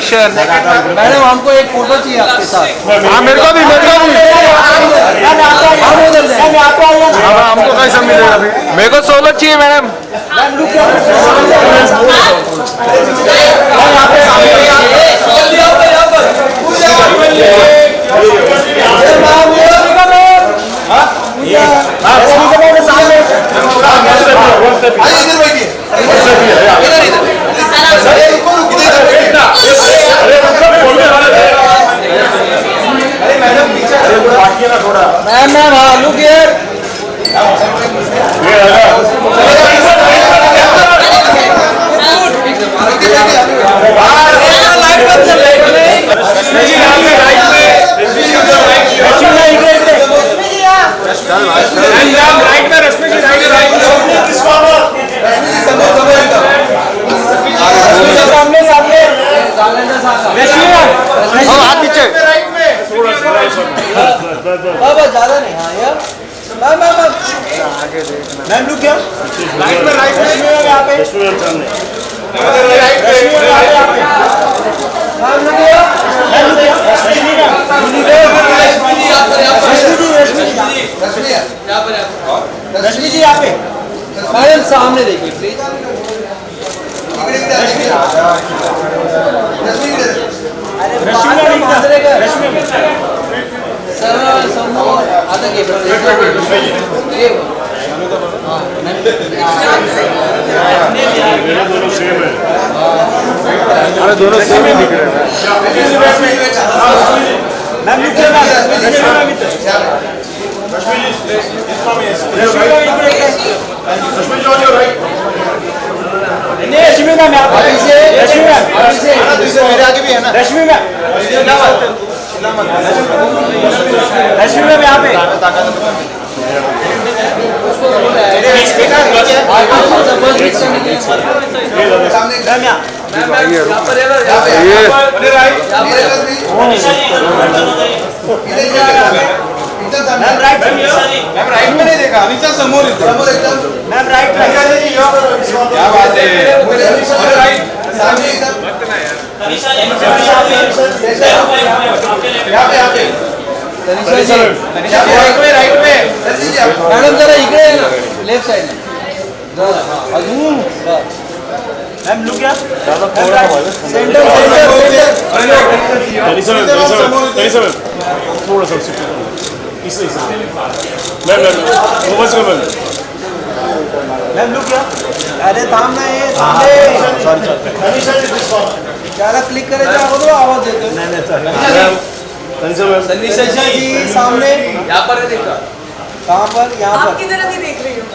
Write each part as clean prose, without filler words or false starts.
Action. Madam हमको एक photo चाहिए आपके साथ। हाँ मेरे को भी हमको कैसा मिलेगा अभी? मेरे को 16 चाहिए मैडम। Ma'am look here. हाथ पीछे ज्यादा नहीं। हाँ यार मैम लुक क्या राइट में यहाँ पे रश्मि जी यहाँ पे। मैडम सामने देखिए प्लीज। दोनों सेम है। अरे दोनों सेम ही दिख रहे हैं। रश्मि मैम मेरे आगे भी है ना। रश्मि मैम यहाँ पे। मैम राइट में नहीं देखा, नीचे समोर मैम राइट। क्या बात है। राइट सामने एकदम राइट में मैडम जरा इकडे है ना लेफ्ट साइड में। मैम लुक क्या सेंटर थोड़ा सा मैम मैम लुक क्या। अरे सामने ये सामने ज्यादा क्लिक करे जाओ तो आवाज देते। तनिषा जी सामने यहाँ पर है। देखा कहाँ पर? यहाँ पर आपकी तरफ ही देख रही हूँ।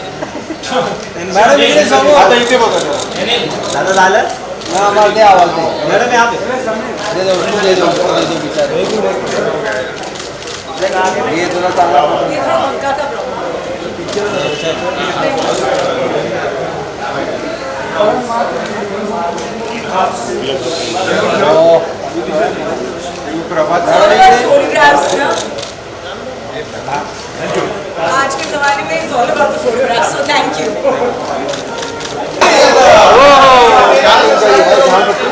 मैडम इकडे समोर आता इथे बघा दादा झालं ना। आवाज दे आवाज दे। मैडम यहाँ पे दे दो बेचारे। ये थोड़ा चांगला फोटो। ये थोड़ा पंखा का प्रॉब्लम। फोटोग्राफ्स ना आज के जमाने में it's all about the photographs, so thank you.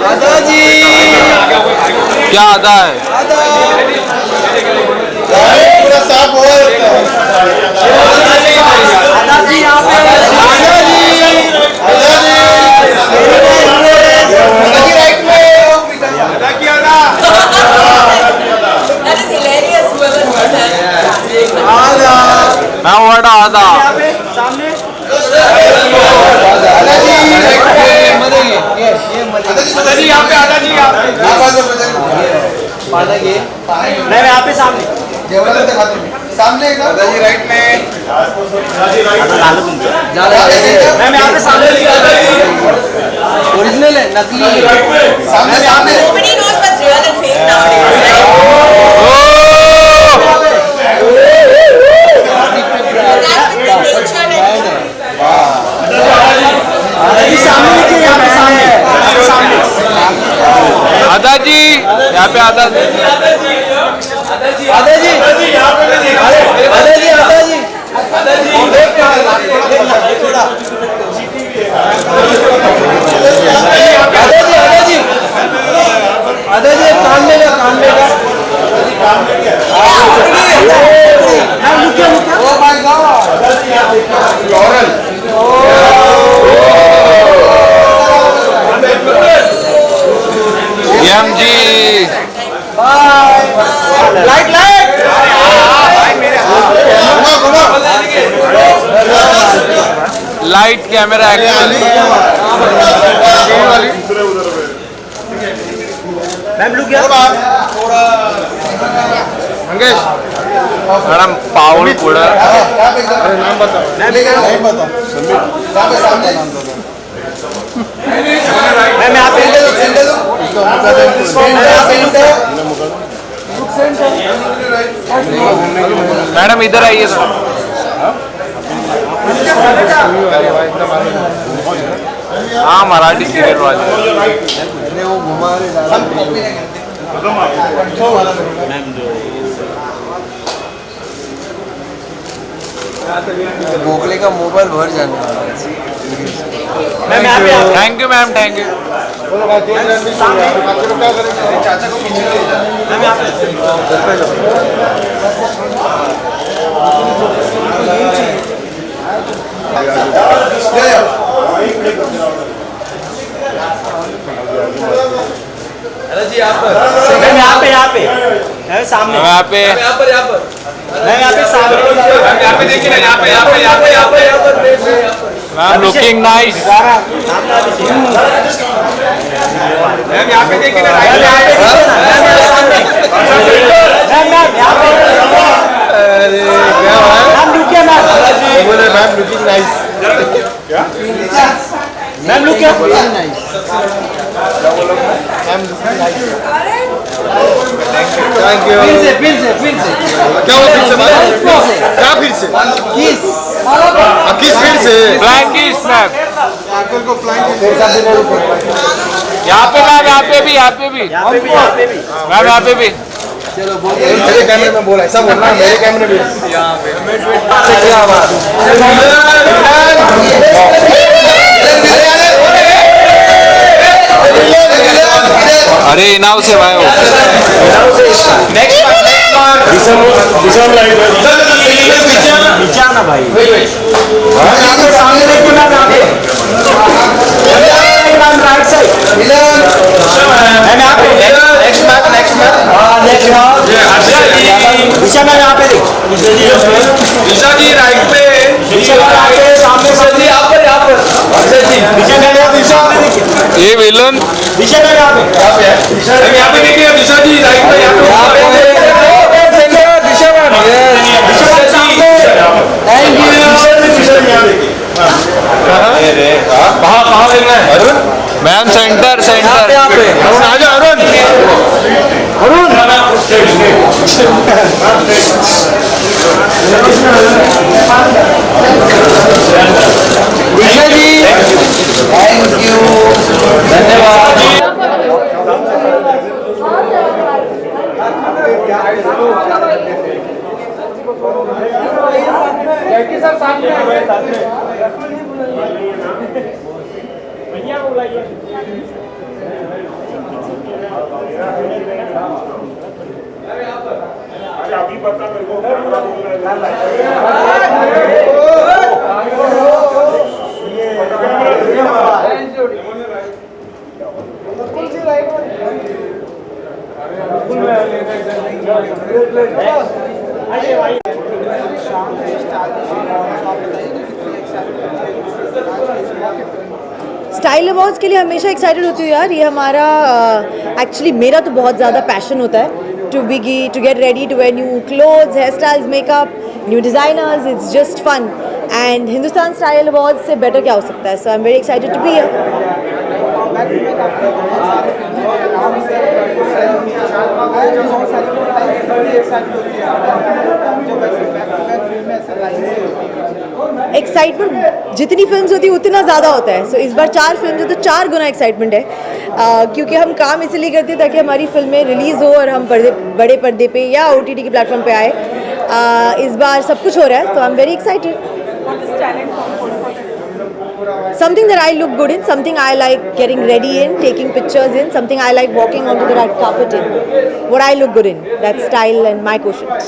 आदा जी क्या आता है? पूरा साफ हो। आदा जी यहाँ पे। राइट में That is hilarious, whoever knows that. मैं वर्डा आधा सामने मैं यहाँ पे सामने सामने दादाजी राइट में मैं यहाँ पे सामने ओरिजिनल है नकली है। सामने सामने Nobody knows what's real and fake nowadays, right? That's with the nature and आदा जी यहाँ पे आदा जी आदा जी अरे ये कान में ओ माय गॉड फ्लोरल यम जी light light camera ma'am look क्या मंगेश मैडम पावल पुढं नाम बताओ नहीं बता मैम यहाँ मैडम इधर आइए हाँ मराठी सीरियल वाले वो घुमा गोखले का मोबाइल भर जाने वाला है। Thank you ma'am thank you चाचा को पीछे ले जा। अरे जी यहाँ पे सामने यहाँ पे सामने देखिए ना यहाँ पे मैम लुकिंग नाइस मैम यहाँ पे देखिए ना अरे क्या बोले ma'am looking nice ma'am look क्या nice ma'am looking nice thank you फिर से क्या हुआ फिर से क्या फिर से किस फिर से फ्लाइंग किस मैम अंकल को फ्लाइंग यहाँ पे मैम यहाँ पे भी मैम यहाँ पे भी चलो मेरे कैमरे में बोला ऐसा बोलना मेरे कैमरे में यहाँ अरे इनाव से भाई ना भाई सामने देखो ना राइट साइड नेक्स्ट दिशा में यहाँ पे दिशा जी राइट पे सामने से यहाँ पर दिशा में ये विलन दिशा में यहाँ पे देखिए दिशा जी राइट पे यहाँ पे मैम सेंटर अरुण आ जाओ अरुण विजय जी थैंक यू धन्यवाद सर सामने भैया बुलाइए अभी बता मेरे को स्टाइल अवार्ड्स के लिए हमेशा एक्साइटेड होती हूँ यार. ये हमारा एक्चुअली मेरा तो बहुत ज़्यादा पैशन होता है to get ready to wear new clothes, hair styles, makeup, new designers. It's just fun and Hindustan style awards से बेटर क्या हो सकता है. So I am very excited to be here. Excitement जितनी फिल्म्स होती है उतना ज़्यादा होता है. सो इस बार 4 फिल्म्स है तो 4 गुना एक्साइटमेंट है. क्योंकि हम काम इसलिए करते हैं ताकि हमारी फिल्में रिलीज़ हो और हम बड़े पर्दे पे या OTT के प्लेटफॉर्म पे आए. इस बार सब कुछ हो रहा है तो आई am very excited. something that I look good in, something I like getting ready in, taking pictures in, something I like walking onto the red carpet in. What I look good in. That's style and my quotient.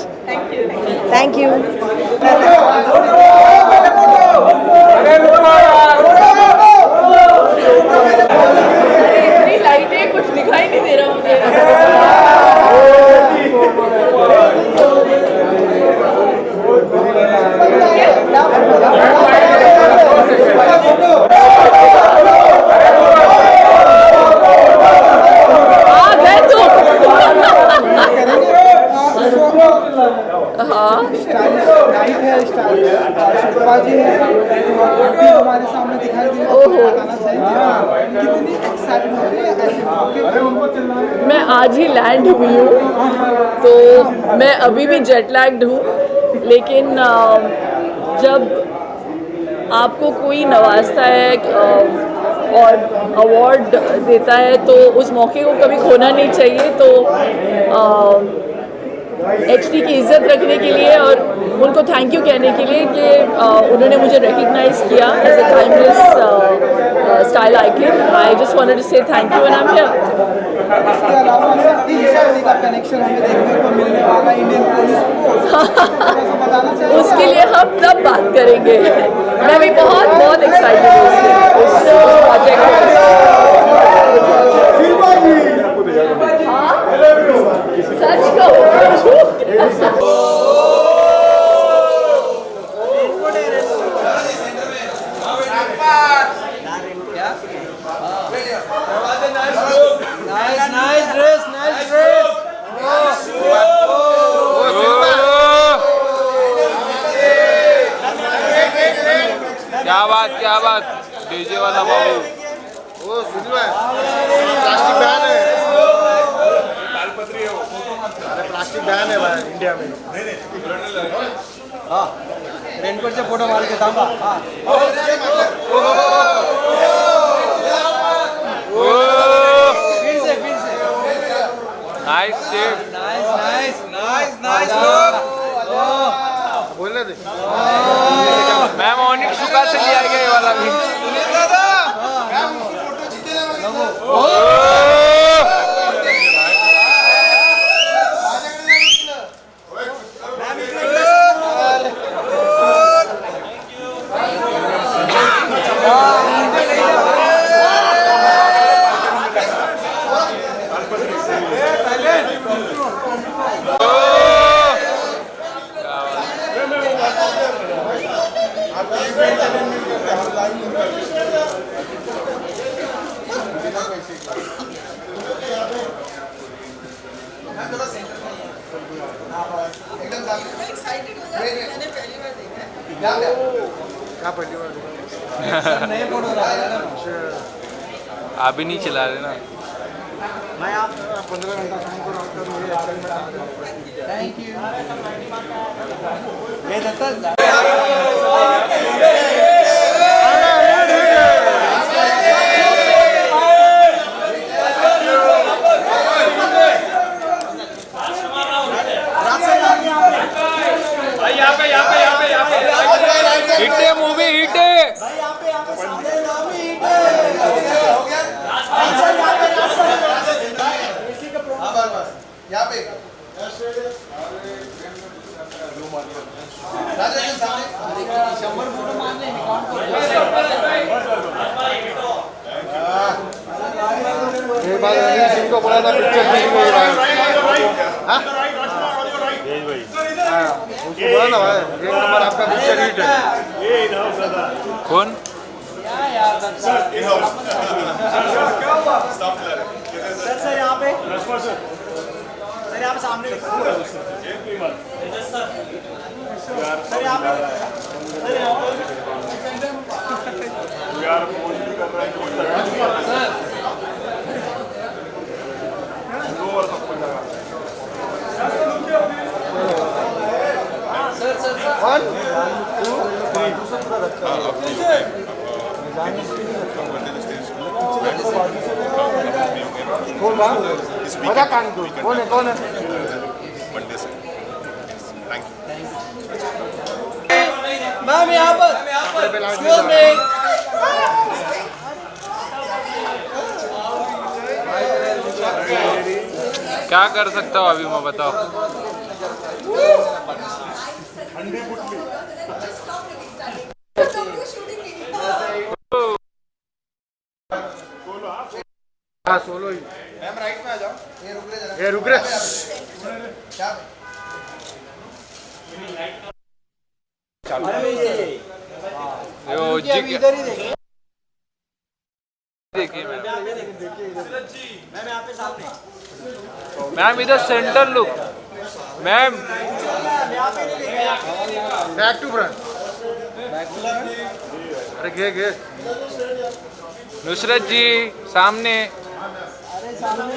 Thank you. लाइटें कुछ दिखाई नहीं दे रहा मुझे हमारे सामने दिखाई दे मैं आज ही लैंड हुई हूँ तो मैं अभी भी जेट लैग्ड हूँ लेकिन जब आपको कोई नवाजता है और अवार्ड देता है तो उस मौके को कभी खोना नहीं चाहिए तो HD की इज़्ज़त रखने के लिए और उनको थैंक यू कहने के लिए कि उन्होंने मुझे रिकग्नाइज किया as a timeless style icon I just wanted to say thank you and I am here इसके अलावा का कनेक्शन हमें देखने को मिलने वाला इंडियन पुलिस बताना चाहिए उसके लिए हम तब बात करेंगे मैं भी बहुत एक्साइटेड हूँ उस प्रोजेक्ट सच कहो Nice dress. क्या बात डीजे वाला बाबू ओ सुन लो प्लास्टिक बैन है अरे प्लास्टिक बैन है भाई इंडिया में हाँ रेनकोट से फोटो मार के थांबा हाँ फिर से नाइस शेप नाइस बोलने दे मैम ऑनिक सुखा से लिया गया ये वाला भी नए फोटो अभी नहीं चला रहे ना मैं आप 15 घंटा काम करो थैंक यू ये दत्ता हिट मूवी हिट यहाँ पे रणवीर सिंह को बोला था पिक्चर उसको बोला ना भाई 1 नंबर आपका पिक्चर हिट है कौन सर यहाँ पे सर यहाँ पे सामने सर यहाँ पे मजा कौन है मंडे से थैंक यू मैम यहाँ पर क्या कर सकता हूँ अभी मैं, बताओ। हाँ सोलो ही। मैम राइट में आ जाओ। ये रुक रहे। यो जी इधर ही देखिए। देखिए मैम, मैम यहाँ पे सामने। मैम इधर centre look ma'am. Back to front. अरे घे नुसरत जी सामने। अरे सामने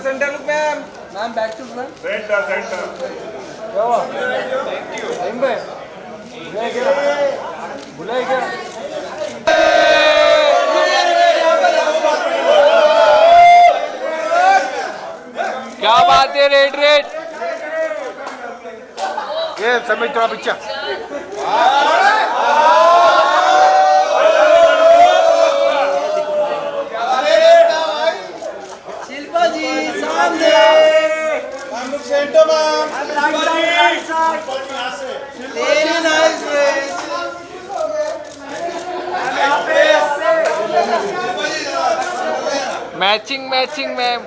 centre look ma'am. Ma'am back to front. क्या बात है, रेड रेड। ये समय थोड़ा पीछे। शिल्पा जी सामने। Centre ma'am. Right side. Very nice race. Matching matching ma'am.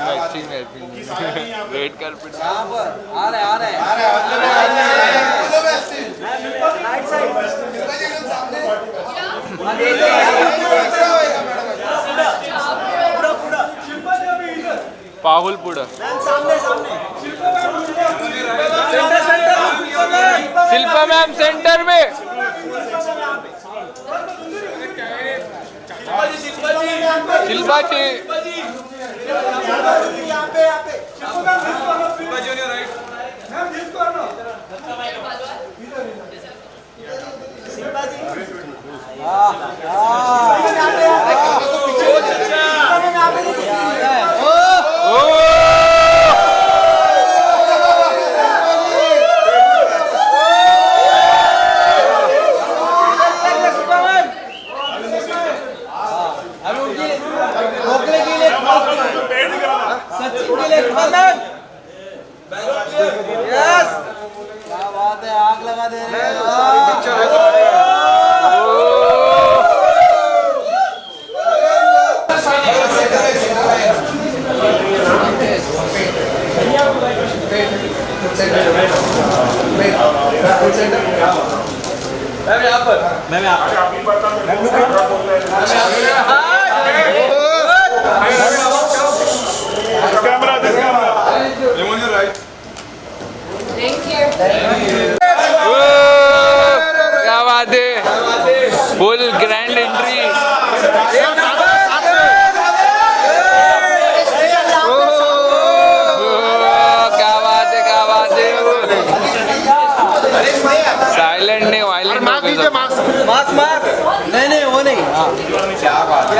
Matching matching red carpet. यहाँ पर आ रहे राइट पाहुल पुढं। सामने शिल्पा मैम सेंटर में। शिल्पा जी यहाँ पे शिल्पा जी। क्या बात है, आग लगा दे रहे हैं। क्या बात है, फुल ग्रैंड एंट्री। क्या बात है, क्या बात है। साइलेंट नहीं वायलेंट हो गए सब। मार्क्स नहीं वो नहीं। क्या बात है।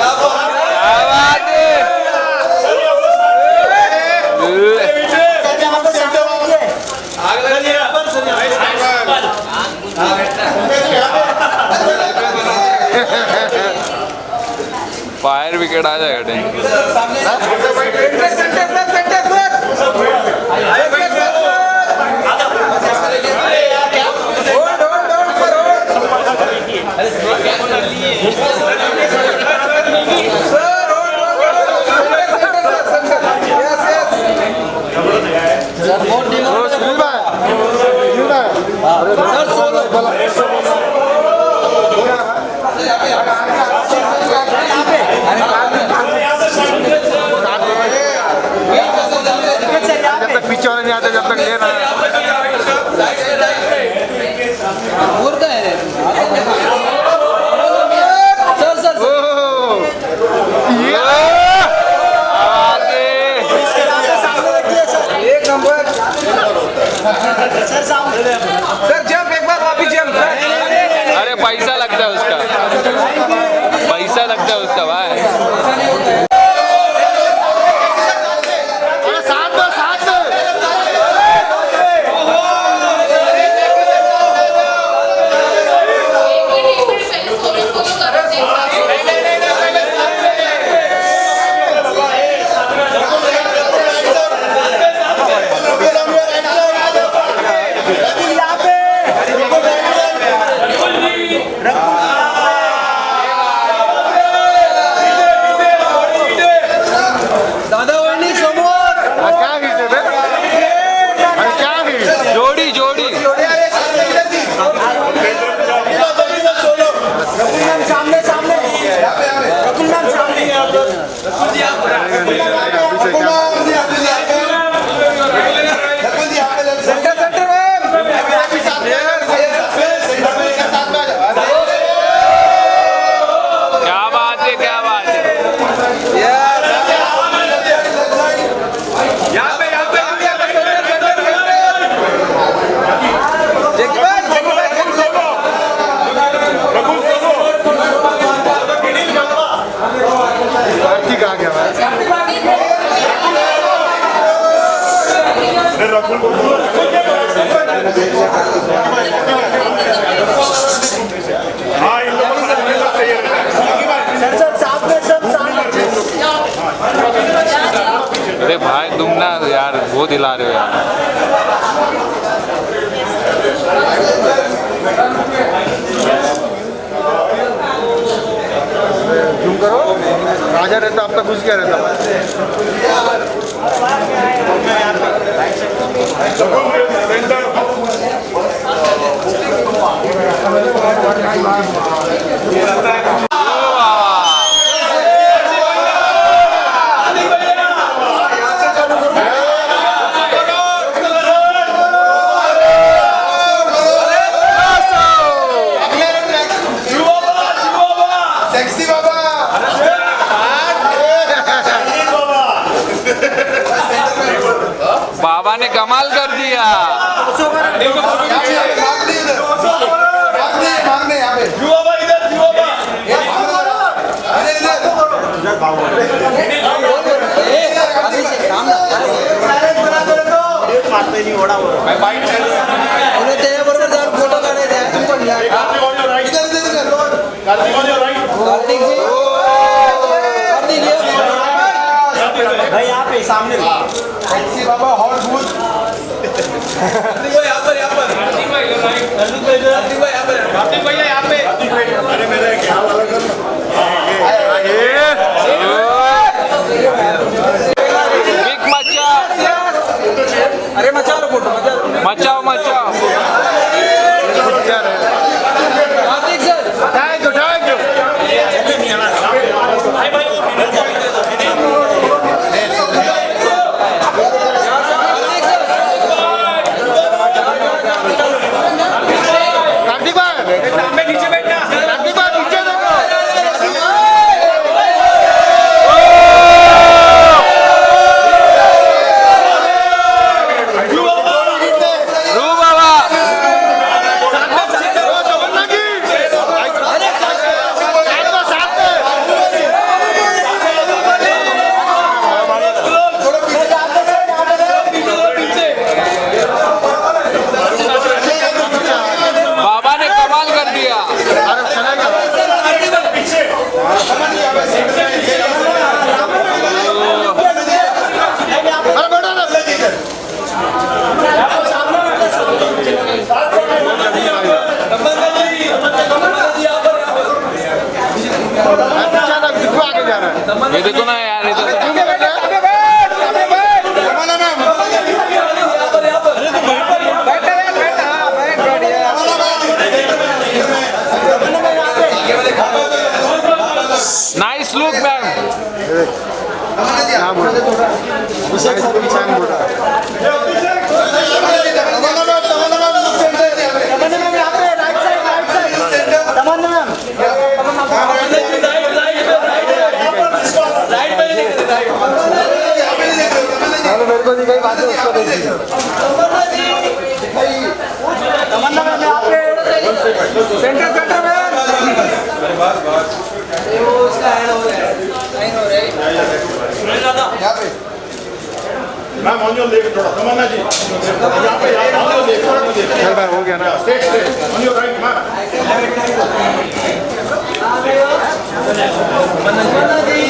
फायर विकेट आ जाएगा टेंशन। जब तक पीछे वाले नहीं आते जब तक लेना एक नंबर। सर जंप एक बार वापिस जंप। अरे पैसा लगता है उसका, पैसा लगता है उसका भाई। अरे भाई तुम ना यार वो दिला रहे हो यार। जूम करो। राजा रहता आपका कुछ क्या रहता? सेक्सी बाबा बाबा ने कमाल कर दिया। मांगने यहाँ पे फोटो काढायचे भाई यहाँ पे सामने सेक्सी बाबा हॉट फूड अरे मेरा क्या वाला कर बिग मचा। अरे मचा लो फोटो मचाओ मचाओ। थैंक यू कार्तिक भाई नीचे बैठना। कार्तिक भाई नीचे देखो। रू बाबा बाबा ने कमाल कर दिया। ये देखो ना यार, ये देखो नाइस लुक मैम। मेरे को दिखाई बातें उसको देखी तमन्ना मैम यहाँ पे सेंटर में वो उसका ऐड हो रहा है लाइन हो रही यहाँ पे मैम ऑन योर लेफ्ट थोड़ा तमन्ना जी यहाँ पे चल भाई हो गया ना। Straight on your right ma'am.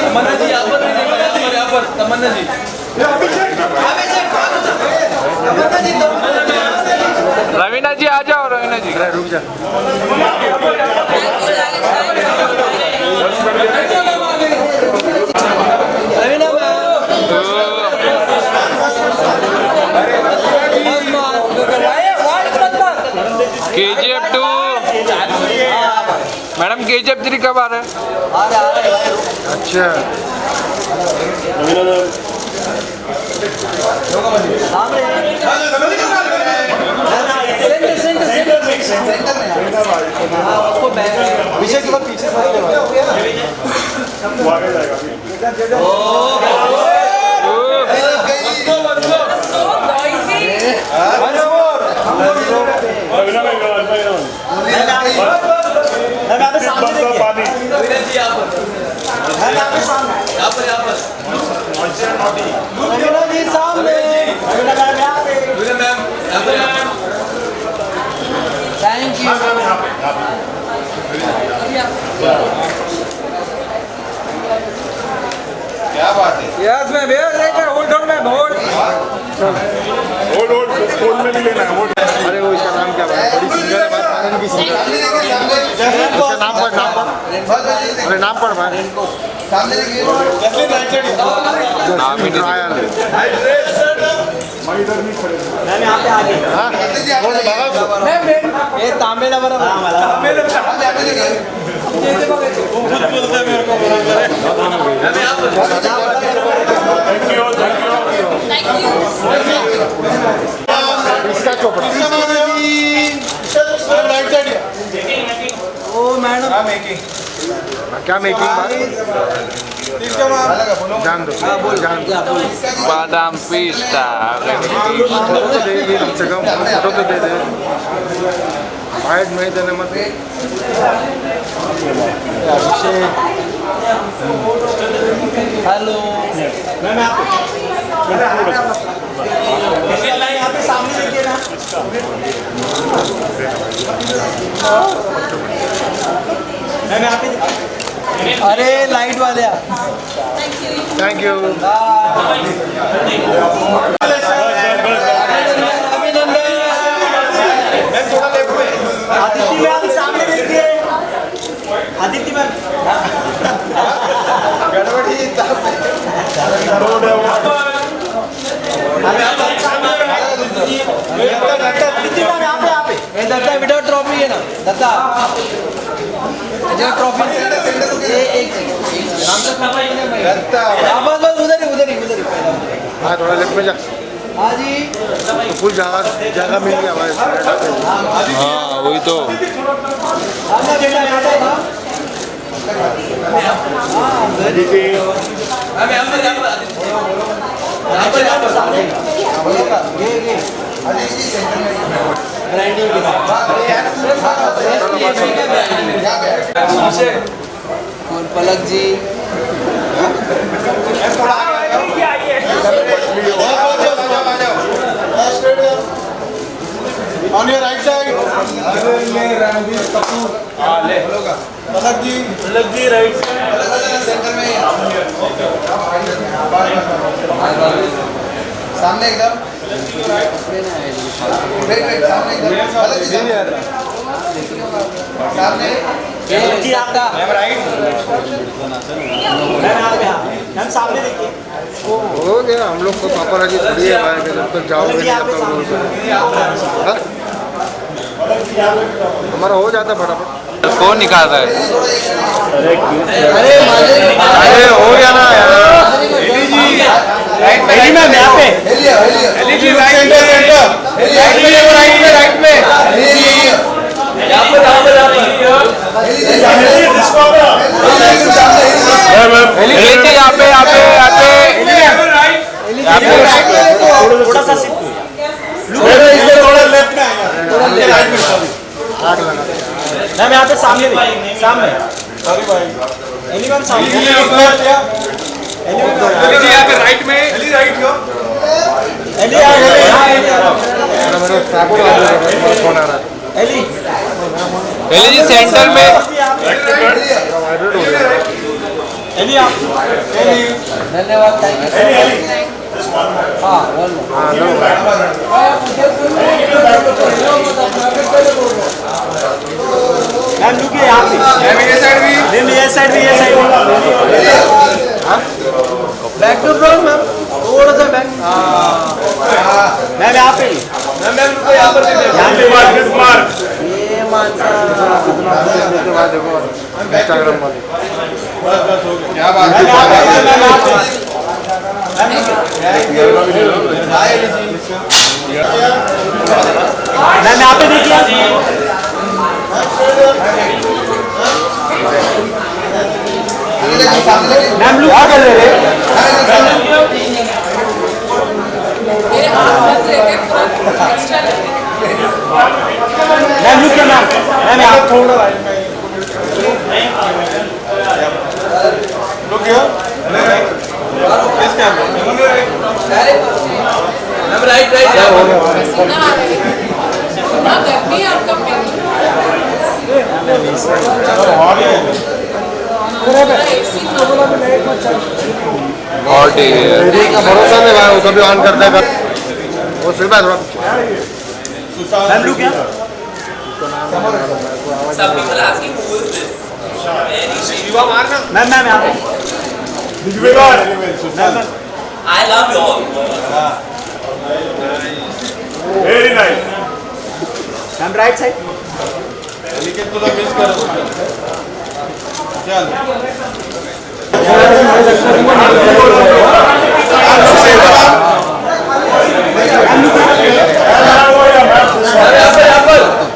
Tamanna ji यहाँ पर यहाँ पर तमन्ना जी रवीना जी आ जाओ। रवीना जी रुक जा। KGF 2 मैडम KGF 3 कब आ रहा है? अच्छा विषय के बाद पीछे मैम यहाँ पे क्या बात है यस मैं hold on ma'am hold hold phone में भी लेना है होल्ड। अरे वो इसका नाम क्या है? बड़ी सिंगर है भाई, आनंद की सिंगर। उसका नाम पढ़ अरे नाम पढ़ भाई। सामने देखिए नाम ही नहीं ट्रायल मैं इधर नहीं खड़े मैम यहाँ पे आगे ये तांबेला बराबर इसका चोपड़ा ओ मैडम क्या मेकिंग भाई? जान दो जान दो बादाम पिस्ता फोटो तो दे दे, कम से कम फोटो तो दे दे। हाइट में देने मत। हेलो मैम यहाँ पे सामने देखिए ना मैम यहाँ पे अरे लाइट वाले थैंक यू। आदित्य मैम सामने देखिए आदित्य मैम गड़बड़ी दत्ता विदाउट ट्रॉफी है ना दत्ता ट्रॉफी उधर ही हाँ थोड़ा लेफ्ट में जा। हाँ जी तो फुल जगह मिल गया हमारे। हाँ वही तो और Palak ji on your right side Palak ji right centre में सामने एकदम वेट सामने एकदम पलक जी सामने जी आपका मैम राइट मैम सामने देखिए हो गया हम लोग को पापा जी थोड़ी है भाई कि जब तक जाओगे नहीं तब तक रोल करो। हमारा हो जाता फटाफट। कौन निकालता है? अरे हो गया ना यार। मैम यहाँ पे थोड़ा सा थोड़ा लेफ्ट में मैम यहाँ पे सामने सामने सॉरी भाई एनी मैम सामने यहाँ पे राइट में राइट हो एली फोन आ रहा है। एली जी सेंटर में एली आप धन्यवाद थैंक यू हाँ मैम रुकिए यहाँ पे ये साइड भी बैक टू फ्रंट मैम थोड़ा सा बैक मैम यहाँ पे मैम रुको यहाँ पर ये मानसा इंस्टाग्राम वाले क्या बात है मैम यहाँ पे देखिए मैम लुक क्या कर रहे मैम लुक क्या मैम यहाँ थोड़ा लोग क्या राइट गर्मी है आपका और ठीक है। मेरी का भरोसा नहीं भाई, वो कभी ऑन करता है वो सिर्फ थोड़ा मैम लुक क्या मैम मैम यहाँ पे I love you all. Very nice. Ma'am right side लेकिन तुला मिस कर चल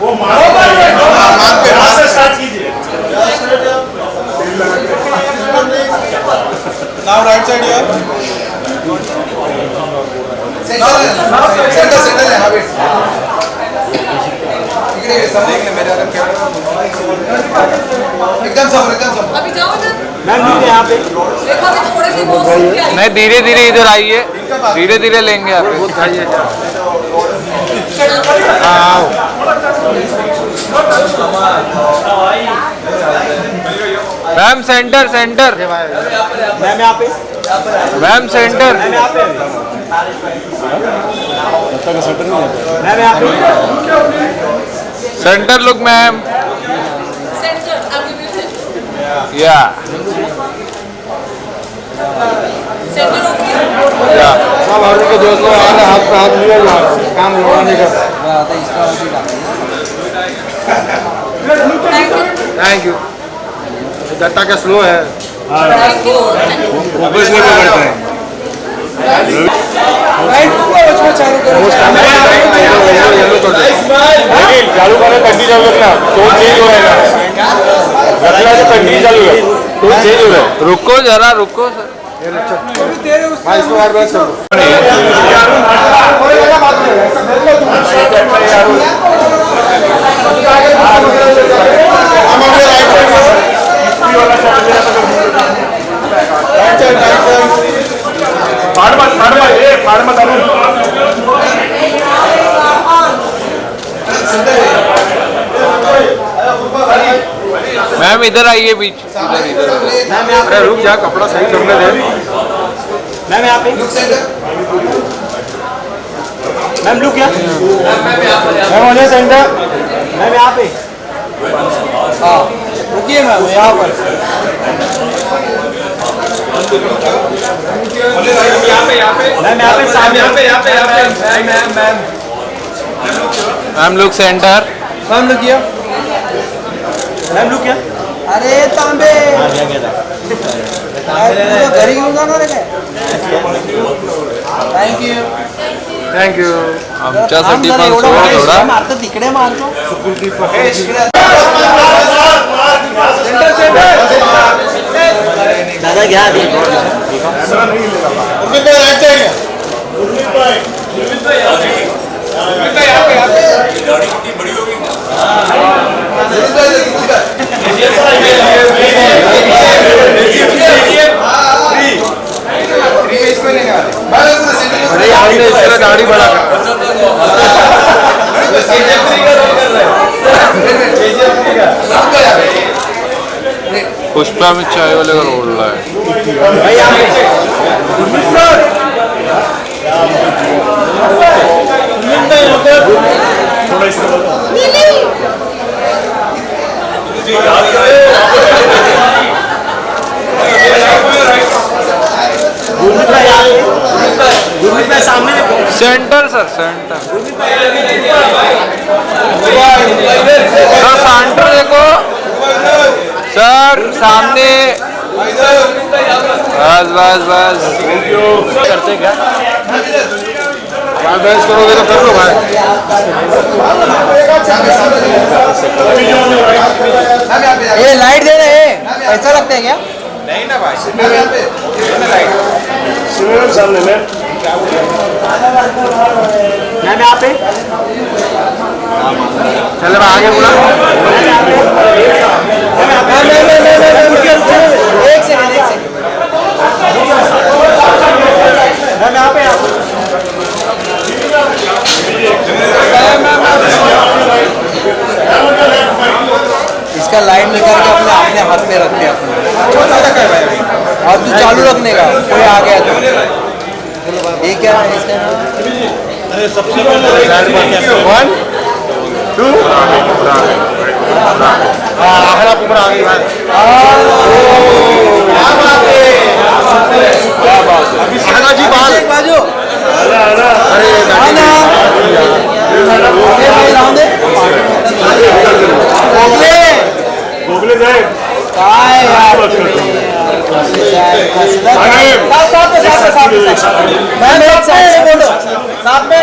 वो मार से स्टार्ट कीजिए। नाउ राइट साइड यार सेंटर सेंटर है हां इकडे देख ले मेरे आगे कैमरा एकदम समोर अभी जाओ ना। मैम लुक यहाँ पे देखो अभी थोड़े से बहुत सीख के आई। नहीं, धीरे धीरे इधर आइए, धीरे धीरे लेंगे आप। मैम सेंटर सेंटर, मैम यहाँ पे मैम सेंटर। मैम यहाँ पे मैम यहाँ पे सेंटर लुक मैम। सेंटर अभी भी सेंटर। या सेंटर हो गया। या सब और के दोस्त लोग आ रहे हाथ पे हाथ लिए काम लड़ाने का थैंक यू। गट्टा का स्लो है थैंक यू। वापस नहीं पकड़ते हैं चालू करें कंटिन्यू चालू रखना तो चेंज हो रहेगा रखना तो कंटिन्यू चालू है तो चेंज हो रहा है रुको जरा, रुको सर। भाई इसको बार बार सब फाड़ मत अरुण। मैम इधर आइए बीच, इधर इधर। मैम यहाँ अरे रुक जा कपड़ा सही करने दे मैम यहाँ पे मैम लुक क्या मैं मुझे सेंटर मैम यहाँ पे रुकिए मैम यहाँ पर मैम यहाँ पे सामने मैम लुक सेंटर। मैम रुकिए मैम लुक क्या अरे तांबे घरी घेऊन जाणार आहे काय थँक्यू थँक यू। आमच्यासाठी पण सोड थोडा। मारतो तिकडे मारतो दादा घ्या आधी राइट साइड अरे यार ने इसका दाढ़ी बढ़ा पुष्पा में चाय वाले का रोल रहा है। भाई यहाँ पे सामने centre sir, centre sir, centre देखो सर, सामने। बस बस बस। करते क्या बहस करोगे तो कर लो भाई ये लाइट दे रहे हैं ऐसा लगता है क्या नहीं ना भाई सामने में मैम यहाँ पे चल मैं आगे बोला एक सेकंड मैम यहाँ पे इसका अब तू चालू रखने का, कोई आ गया तो ये क्या है इसका नाम? वन टू आहला पुमरा आ गई बात। आहला जी बाल बाजू अरे गोगले साहेब काय यार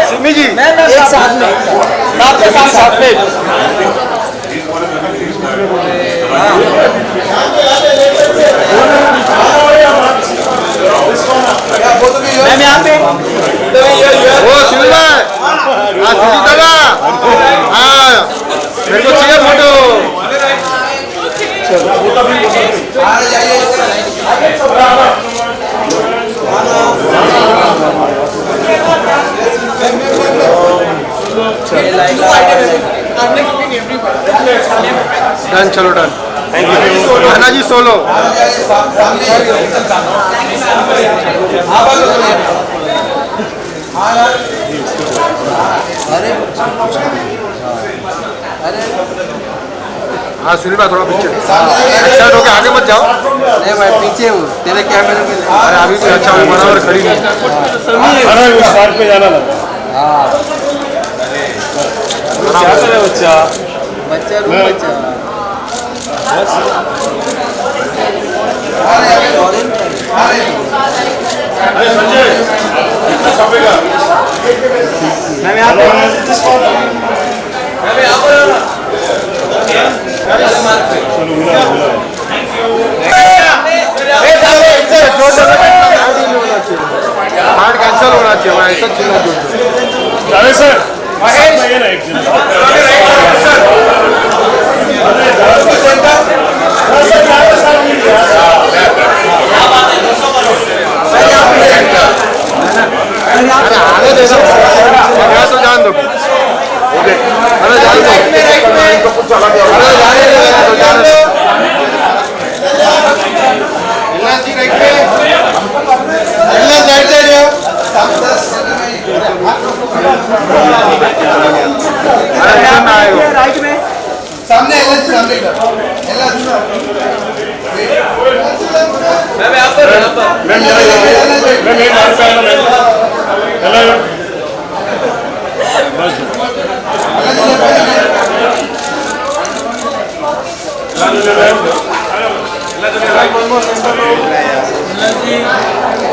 सिमी जी एक साथ में साथ में मैम यहाँ पे ओ सिल्वा सुनीता हाँ मेरे को चाहिए फोटो डन चलो डन थैंक यू आना जी सोलो हाँ सुनील भाई थोड़ा पीछे एक्साइट होके आगे मत जाओ नहीं मैं पीछे हूँ तेरे कैमरे में अरे अभी भी अच्छा हुई बराबर खड़ी नहीं अरे उस पार पे जाना था क्या करे बच्चा बच्चा रू बच्चा अरे संजय छपेगा मैम यहाँ हार्ड कैंसिल होना चाहिए मैं ऐसा चिल्ला अरे सर ये ना एक अरे आगे दे दो यहाँ तो जान दो ओके अरे जान दो अरे जाने दो जाने दो जी राइट पे राइट साइड अरे ना आए हो राइट में सामने सामने मैं यहाँ पर मैं मार पे आना हेलो बस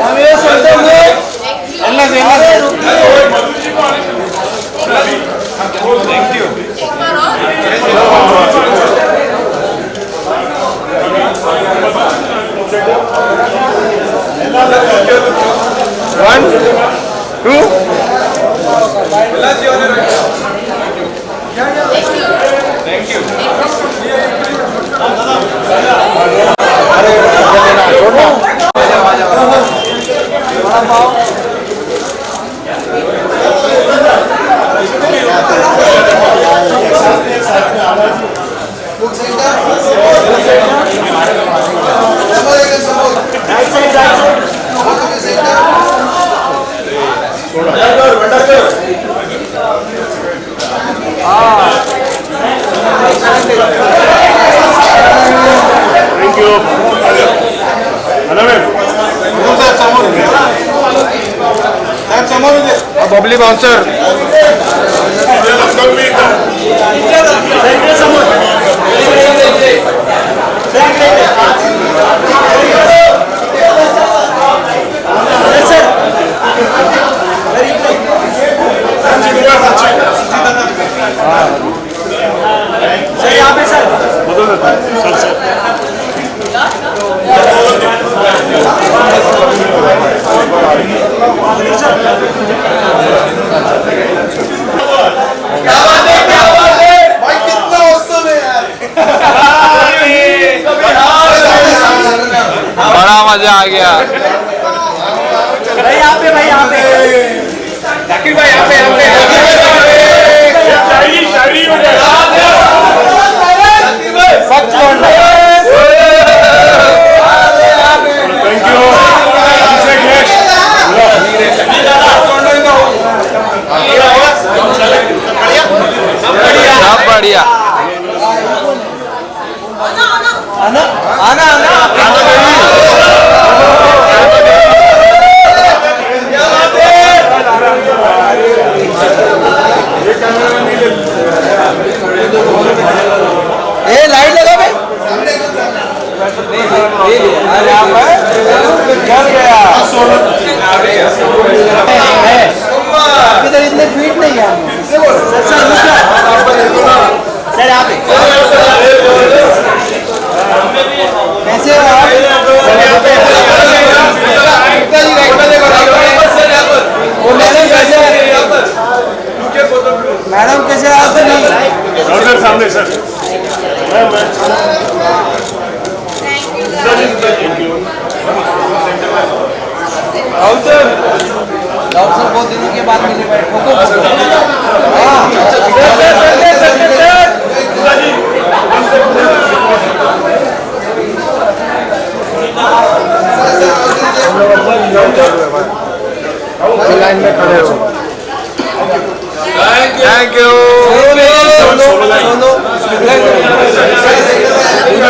हम ये सुनते हुए thank you one two thank you thank you Babli bouncer sir यहाँ पे सर बड़ा मजा आ गया। भाई यहाँ पे जाकिर भाई यहाँ पे सच आना आना ए लाइट लगा बे इधर इतने फीट नहीं है सर आप कैसे हो मैडम कैसे आप सामने सर राउत सर बहुत दिनों के बाद मिले बैठो लाइन में खड़े हो थैंक यू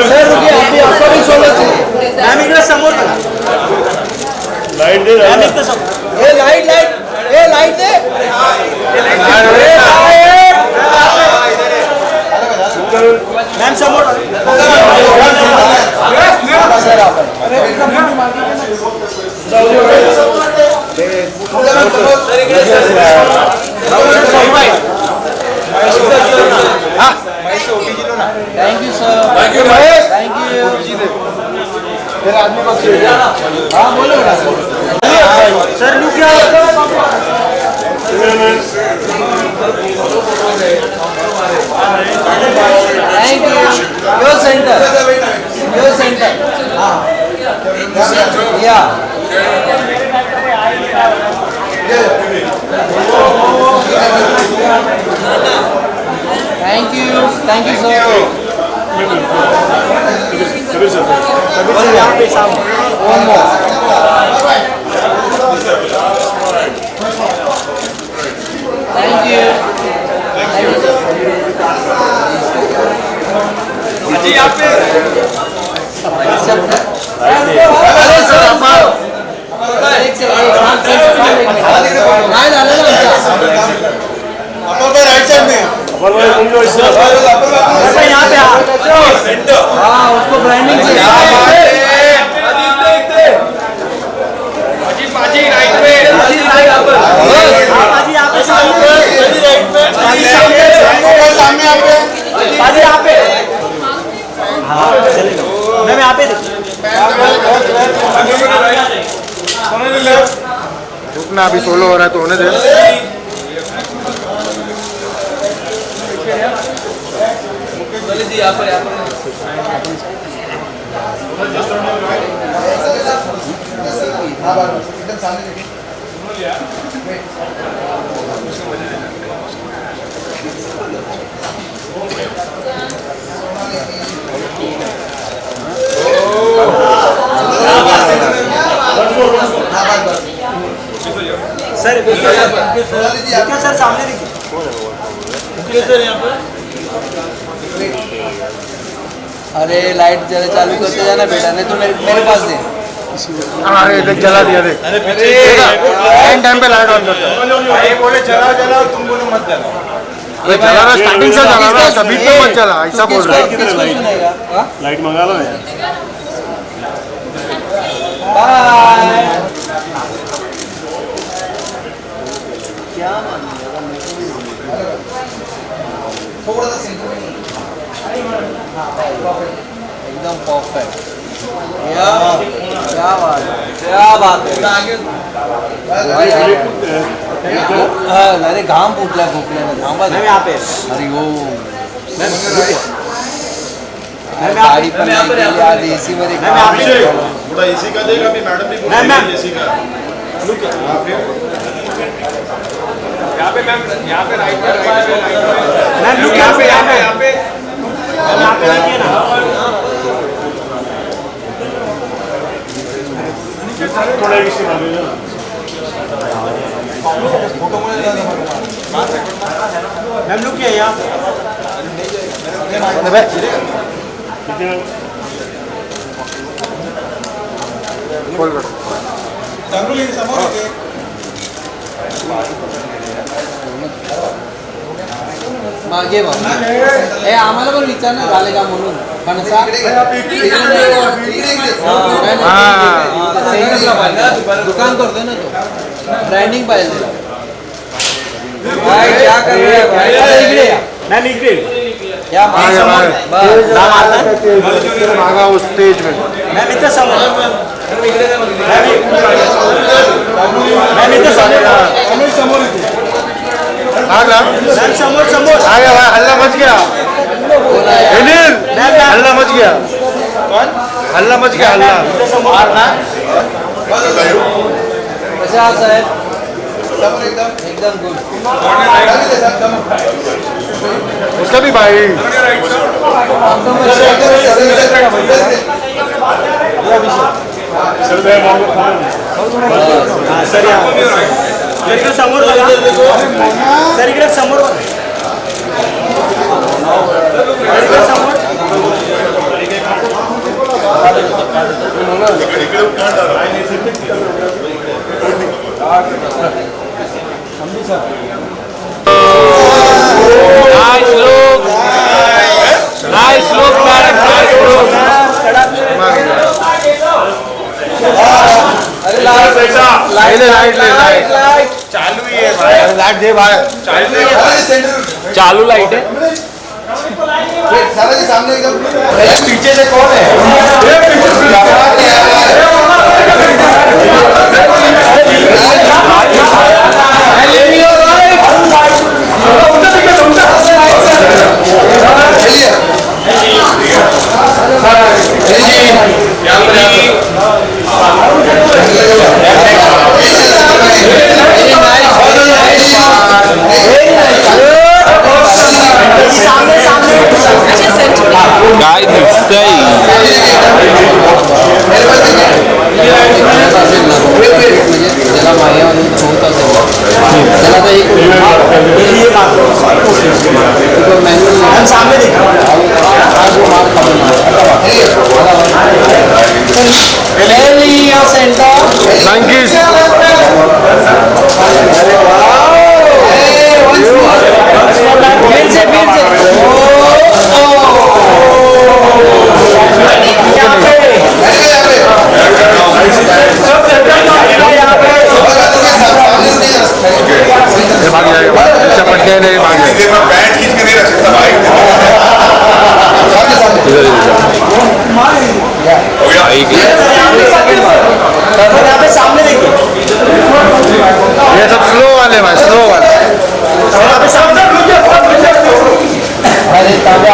सर रुकिए अभी आपको भी सोलो चाहिए मैम इधर समोर लाइट दे ए लाइट लाइट ए लाइट दे मैम समोर सर आप thank you sir thank you फिर आदमी को हाँ बोलो सर लुक क्या थैंक यू योर सेंटर हाँ या थैंक यू सर और यहाँ पे सामने one more थैंक यू जी यहाँ पे राइट साइड में यहाँ पे हाँ उसको ब्रांडिंग से रुकना अभी सोलो हो रहा है तो होने दे सर सर सामने देखिए सर यहाँ पर अरे लाइट जरा चालू करते जाना बेटा नहीं तो मेरे पास दे अरे देख जला दिया देख एंड टाइम पे लाइट ऑन करता है ये बोले जलाओ तुम बोलो मत जलाओ अरे जला रहा स्टार्टिंग से जला रहा कभी तो मत जला ऐसा बोल रहा है लाइट मंगा लो यार बाय क्या थोड़ा सा एकदम परफेक्ट क्या बात है अरे घाम फुटला घाम यहाँ पे अरे वो गाड़ी पर आज एसी मध्ये थोड़ा एसी का देगा अभी मैडम भी बोल रही है एसी का यहाँ पे मैम यहाँ पे राइट पे मैम लुक यहाँ पे रखिए ना थोड़ा एसी मार लीजिए ना मैम लुक यहाँ फोल्ड कर मागे बघ हे आम्हाला पण विचारणार झाले का म्हणून फणसा दुकान करतोय ना तो ब्रँडिंग पाहिजे भाई क्या कर रहे हैं भाई इकडे या नाही इकडे या मागा उस स्टेज में मॅम इथं समोर मॅम इथं समोर आगला मॅम समोर समोर आ गया भाई हल्ला मच गया हल्ला मच गया हल्ला मच गया हल्ला कशा आहात साहेब एकदम गुड उसका भी भाई सर या इकडे समोर बघा सर इकडे समोर बघा इकडे समोर Nice look. Nice look, madam. Nice look. अरे लाइट लाइट लाइट चालू ही है भाई लाइट दे भाई चालू लाइट है. सारा जी सामने एकदम पीछे से कौन है काय दिसतंय. त्याला मागे होत असेल त्याला तर एक मॅन्युअल सामने मंकीज भाग जाएगा चपट के नहीं भाग जाएगा पैंट खींच के नहीं रख सकता भाई सामने देखिए ये सब स्लो वाले भाई स्लो वाले अरे ताबे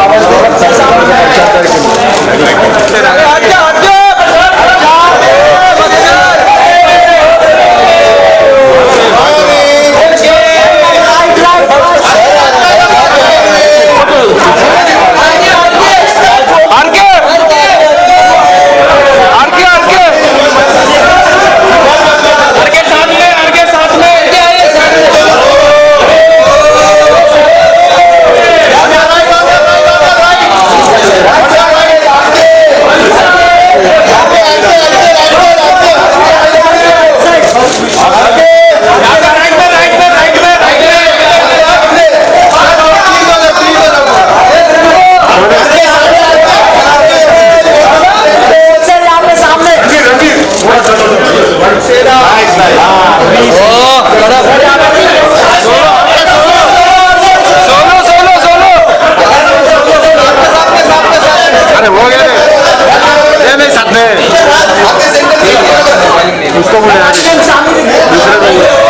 उसको बोले दूसरे को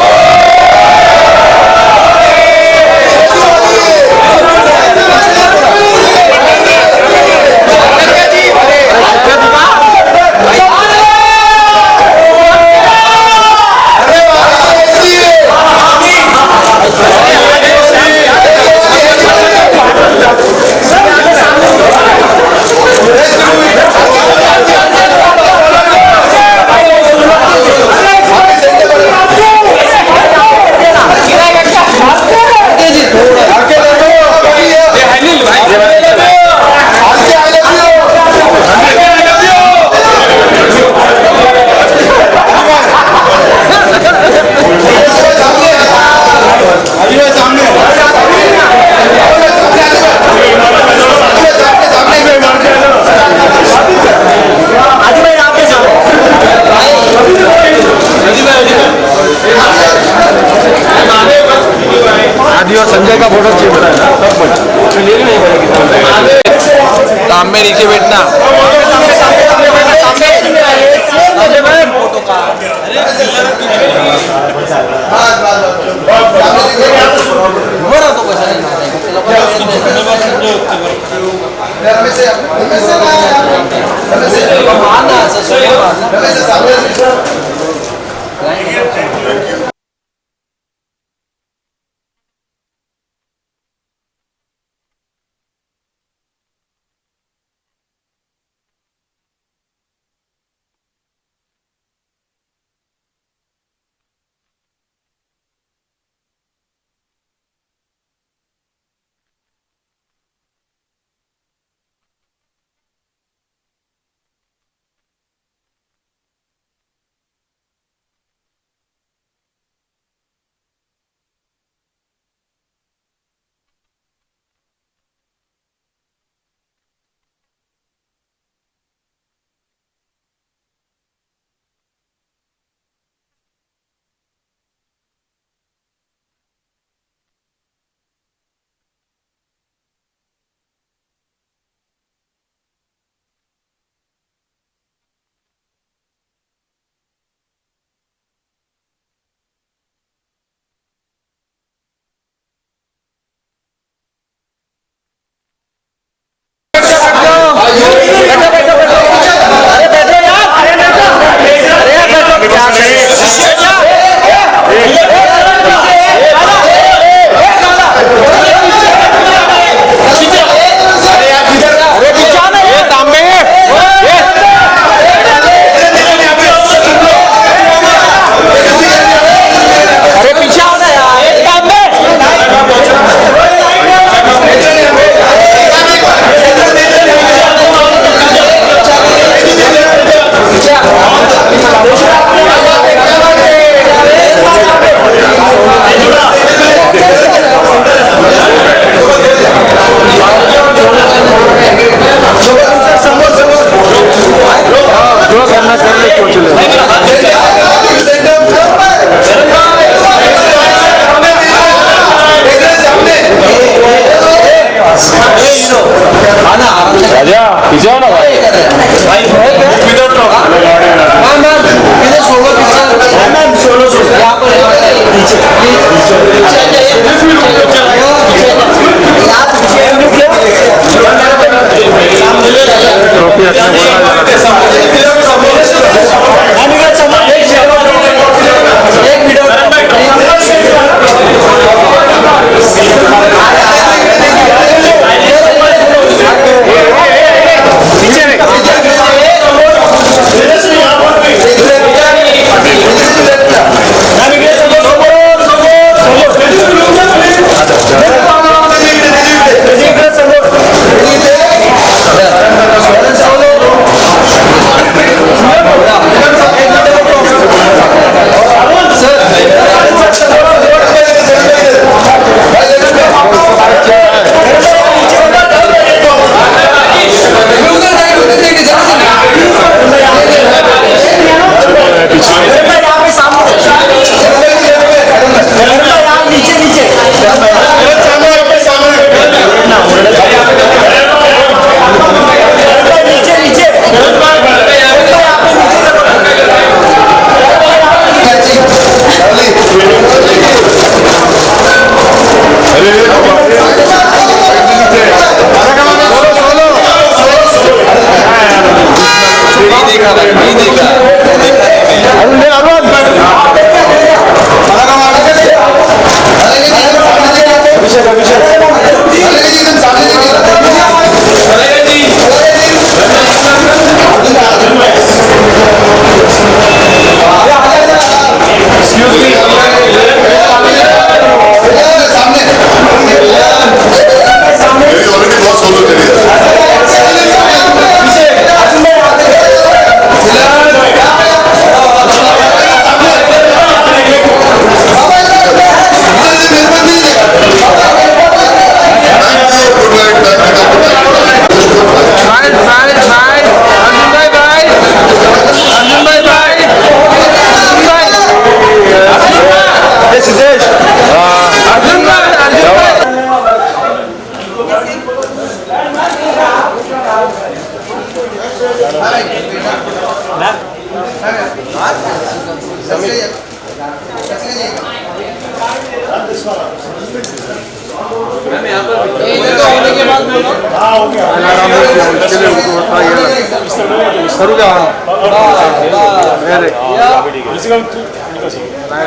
संजय का फोटो चाहिए बताया ना सब तांबे नीचे बैठना करूँ क्या?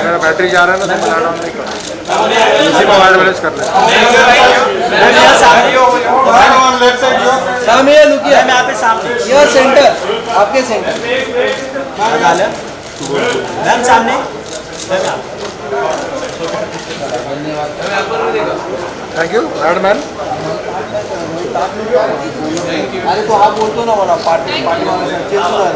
मेरा बैटरी जा रहा है ना, तो मैं डाउन नहीं कर इसी में वायर बैलेंस कर ले। सामने लुकिए, मैं आपके सामने ये सेंटर, आपके सेंटर मैम सामने। Thank you man. अरे तो आप बोलते हो ना वाला पार्टी वाला चेंज हो रहा है।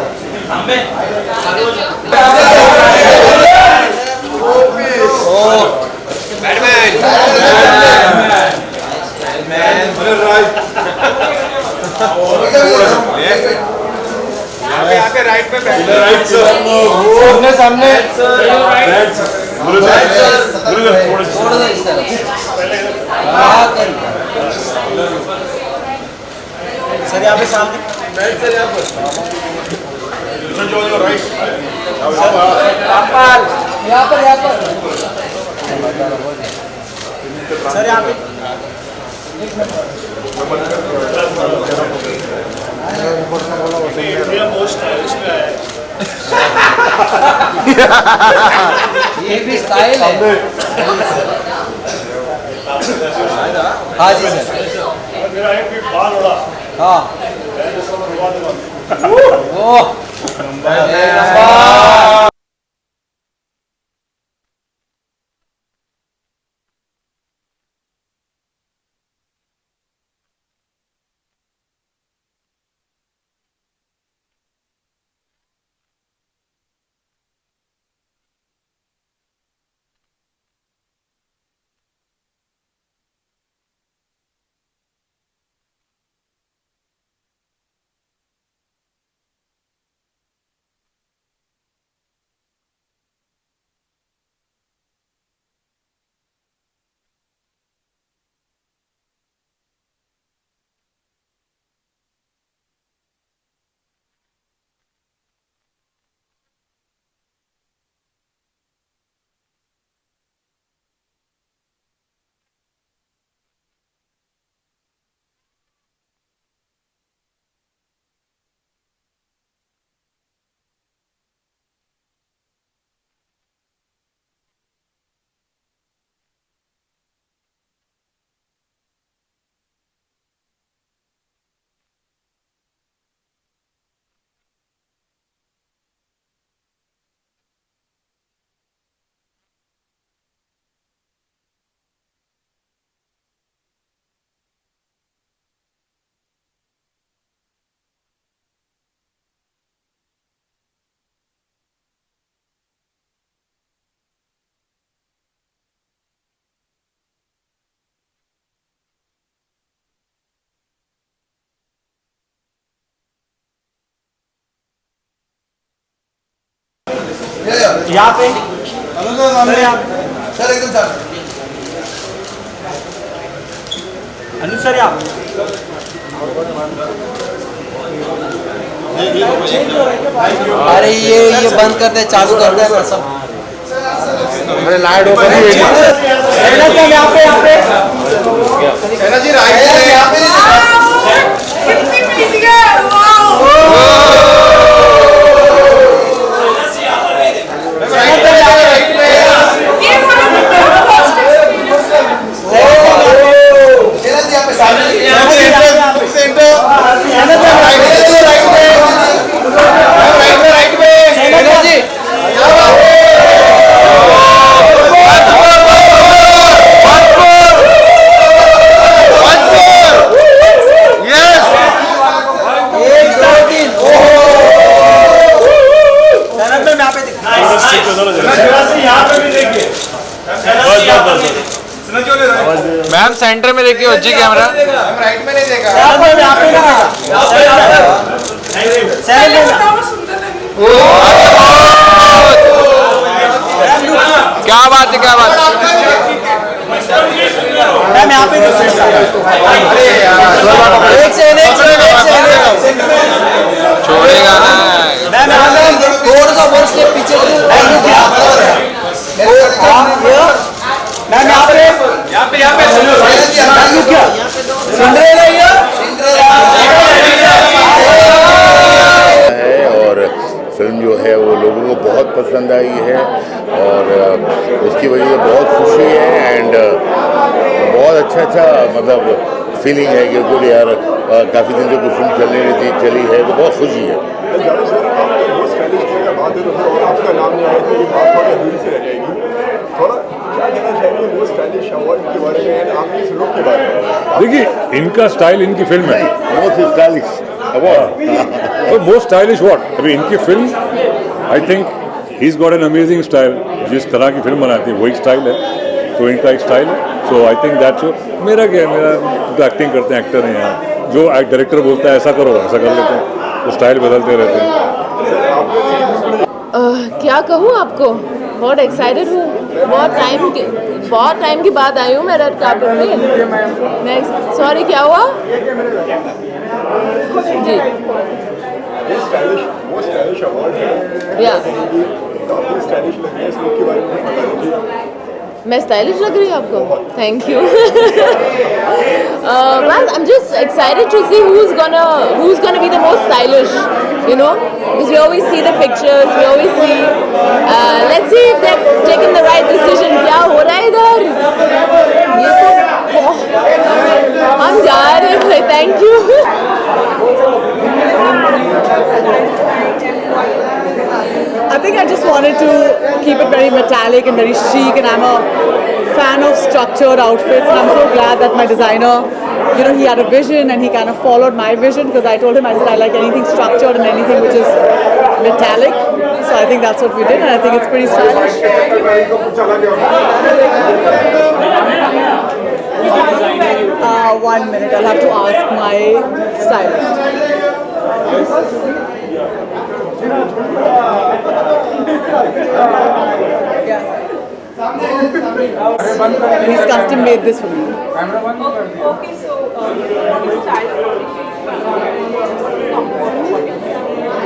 सामने सर यहाँ पे सामने यहाँ पर सर यहाँ पे ये भी स्टाइल है। हाँ जी सर। हाँ ओह यहाँ पे सर एकदम सर अनुसर आप अरे ये बंद कर दे, चालू कर दे सब। अरे लाइट ओपन ही है। यहाँ पे जी राइट कितनी मिली है वाओ ये वाला फर्स्ट मैम सेंटर में देखिए जी कैमरा। राइट में नहीं देखा। क्या बात है, क्या बात है। छोड़ेगा ना थोड़ा सा वन स्टेप पीछे मैम यहाँ पे सिंड्रेला फिल्म जो है वो लोगों को बहुत पसंद आई है और उसकी वजह से बहुत खुशी है एंड बहुत अच्छा मतलब फीलिंग है कि गुड यार काफ़ी दिन से कोई फिल्म चलने नहीं थी चली है तो बहुत खुशी है। आपका नाम नहीं आया तो ये बात थोड़ी अधूरी सी रह जाएगी। थोड़ा क्या कहना चाहिए वो स्टाइलिश अवार्ड के बारे में एंड आपकी इस लुक के बारे में? देखिए इनका स्टाइल इनकी फिल्म है मोस्ट स्टाइलिश अवार्ड और मोस्ट स्टाइलिश व्हाट अभी इनकी film I think he is got an amazing style जिस तरह की फिल्म बनाती है वही स्टाइल है तो इनका एक स्टाइल है सो आई थिंक दैट्स मेरा क्या है मेरा तो एक्टिंग करते हैं एक्टर हैं यहाँ जो डायरेक्टर बोलता है ऐसा करो ऐसा कर लेते हैं वो स्टाइल बदलते रहते हैं। क्या कहूँ आपको बहुत एक्साइटेड हूँ बहुत टाइम के बाद आई हूँ मैं रेड कार्पेट पे मैं सॉरी क्या हुआ जी वो स्टाइलिश अवार्ड है या काफी स्टाइलिश लग रही है इस लुक के बारे में बता दीजिए। मैं स्टाइलिश लग रही हूँ आपको thank you well I'm just excited to see who's gonna be the most stylish you know because we always see the pictures we always see let's see if they've taken the right decision क्या हो रहा है इधर ये तो हम जा रहे हैं thank you I think I just wanted to keep it very metallic and very chic, and I'm a fan of structured outfits, and I'm so glad that my designer, you know, he had a vision and he kind of followed my vision because I told him, I said, I like anything structured and anything which is metallic. So I think that's what we did, and I think it's pretty stylish. 1 minute, I'll have to ask my stylist. Yeah. He's custom made this for me. Okay, so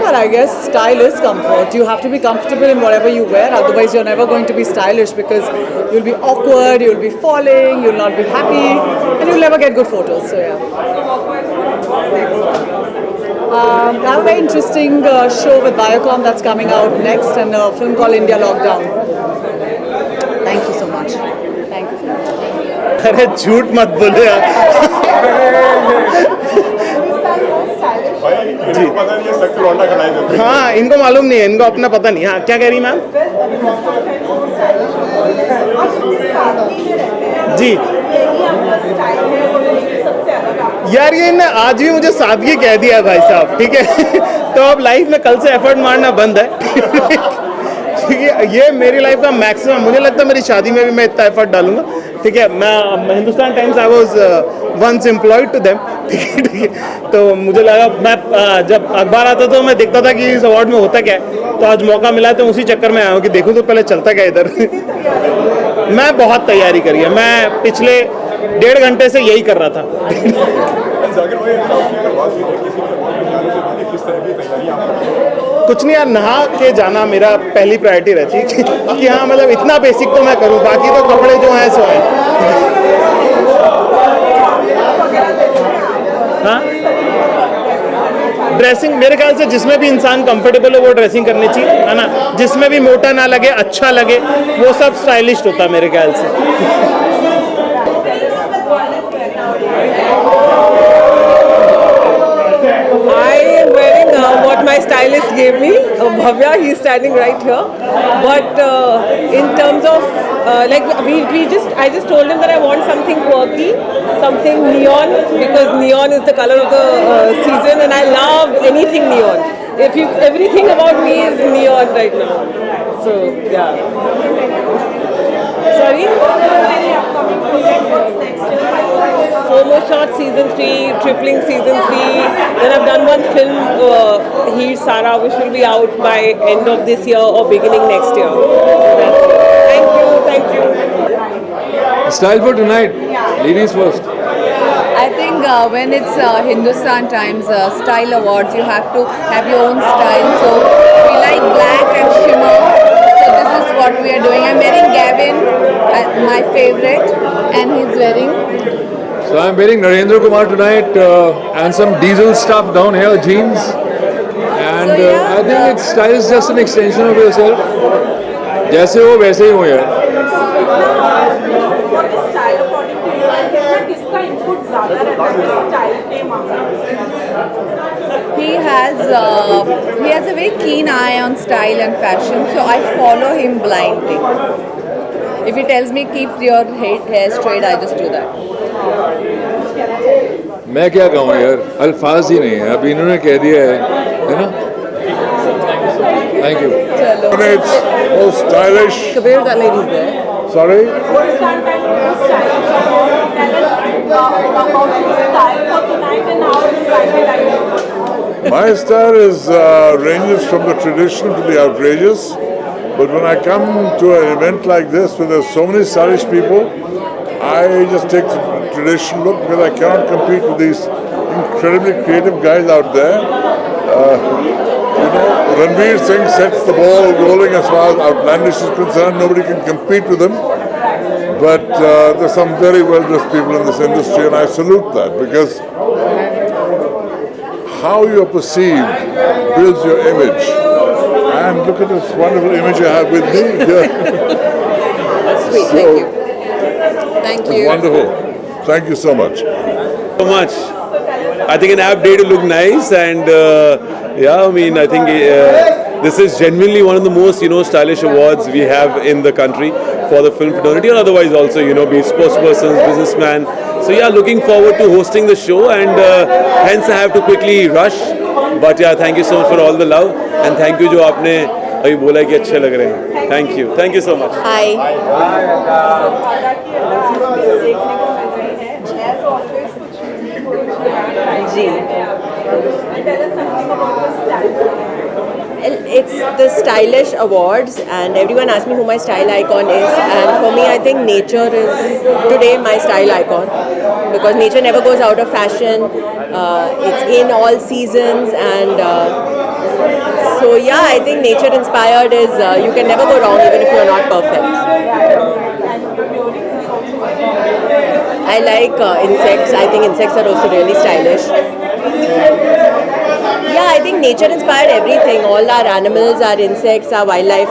Well, I guess style is comfort. You have to be comfortable in whatever you wear, otherwise you're never going to be stylish because you'll be awkward, you'll be falling, you'll not be happy, and you'll never get good photos. So yeah. I have a very interesting show with Viacom that's coming out next, and a film called India Lockdown. Thank you so much. Thank you so much. अरे झूठ मत बोलो यार। भाई इनको पता नहीं है शक्ति लौंडा खिलाई देते हैं। हाँ इनको मालूम नहीं है इनको अपना पता नहीं। हाँ क्या कह रही मैम? जी यार ये ना आज भी मुझे सादगी कह दिया भाई साहब ठीक है तो अब लाइफ में कल से एफर्ट मारना बंद है ठीक है ये मेरी लाइफ का मैक्सिमम मुझे लगता है मेरी शादी में भी मैं इतना एफर्ट डालूंगा ठीक है। मैं Hindustan Times I was once employed to them ठीक है तो मुझे लगा मैं जब अखबार आता तो मैं देखता था कि इस अवार्ड में होता क्या है तो आज मौका मिला तो उसी चक्कर में आया हूँ कि देखूँ तो पहले चलता क्या इधर मैं बहुत तैयारी करी है मैं पिछले 1.5 घंटे से यही कर रहा था जाकिर भाई आपकी अगर बात करें किसी के अवार्ड में जाने से पहले किस तरह की तैयारियां आप करते हैं? कुछ नहीं यार नहा के जाना मेरा पहली प्रायोरिटी रहती है कि हाँ मतलब इतना बेसिक तो मैं करूँ बाकी तो कपड़े जो हैं सो हैं। हाँ ड्रेसिंग मेरे ख्याल से जिसमें भी इंसान कंफर्टेबल हो वो ड्रेसिंग करनी चाहिए है ना जिसमें भी मोटा ना लगे अच्छा लगे वो सब स्टाइलिश होता है मेरे ख्याल से। I am wearing what my stylist gave me. Bhavya, he's standing right here. But in terms of I just told him that I want something quirky, something neon because neon is the color of the season, and I love anything neon. Everything about me is neon right now. So yeah. Sorry. Homo Shot season 3, Tripling season 3. Then I've done one film, Heer Sara, which will be out by end of this year or beginning next year. That's it. Thank you. Style for tonight. Ladies first. I think when it's Hindustan Times Style Awards, you have to have your own style. So we like black and shimmer. So this is what we are doing. I'm wearing Gavin, my favorite, and he's wearing. So I'm wearing Narendra Kumar tonight and some diesel stuff down here, jeans. And So, yeah. I think it's style is just an extension of yourself. जैसे हो वैसे ही हो यार. What is style according to you? And किसका input ज़्यादा रहता है style के मामले में? He has a very keen eye on style and fashion, so I follow him blindly. If he tells me keep your hair straight, I just do that. मैं क्या कहूँ यार, अल्फाज ही नहीं है. अभी इन्होंने कह दिया है ना? Thank you. It's most stylish. Kabir that lady's there. Sorry. What is that kind of style? Tell us about your style for tonight and how you like it. My style is ranges from the traditional to the outrageous. But when I come to an event like this where there's so many stylish people, I just take the traditional look because I cannot compete with these incredibly creative guys out there. Ranveer Singh sets the ball rolling as far as outlandish is concerned. Nobody can compete with him. But there's some very well-dressed people in this industry, and I salute that because how you're perceived builds your image. And look at this wonderful image I have with me here. That's sweet. Thank you. Thank you. It's wonderful. Thank you so much. So much. I think an apt day to look nice, and I mean, I think this is genuinely one of the most stylish awards we have in the country for the film fraternity, and otherwise also be it sportspersons, businessman. So looking forward to hosting the show, and hence I have to quickly rush. But thank you so much for all the love, and thank you जो आपने अभी बोला कि अच्छे लग रहे हैं. Thank you so much. Hi. It's the Stylish Awards, and everyone asks me who my style icon is, and for me I think nature is today my style icon, because nature never goes out of fashion. It's in all seasons, and so I think nature inspired is you can never go wrong even if you're not perfect. I like insects. I think insects are also really stylish. I think nature inspired everything. All our animals, our insects, our wildlife,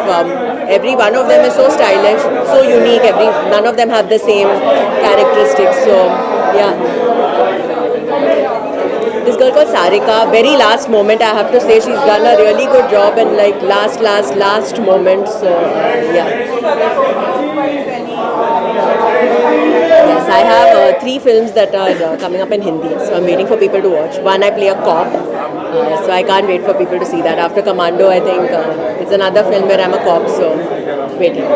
every one of them is so stylish, so unique. None of them have the same characteristics. So this girl called Sarika, very last moment I have to say, she's done a really good job, and like last moment. So Yes, I have 3 films that are coming up in Hindi, so I'm waiting for people to watch. One, I play a cop, so I can't wait for people to see that. After Commando, I think it's another film where I'm a cop, so waiting.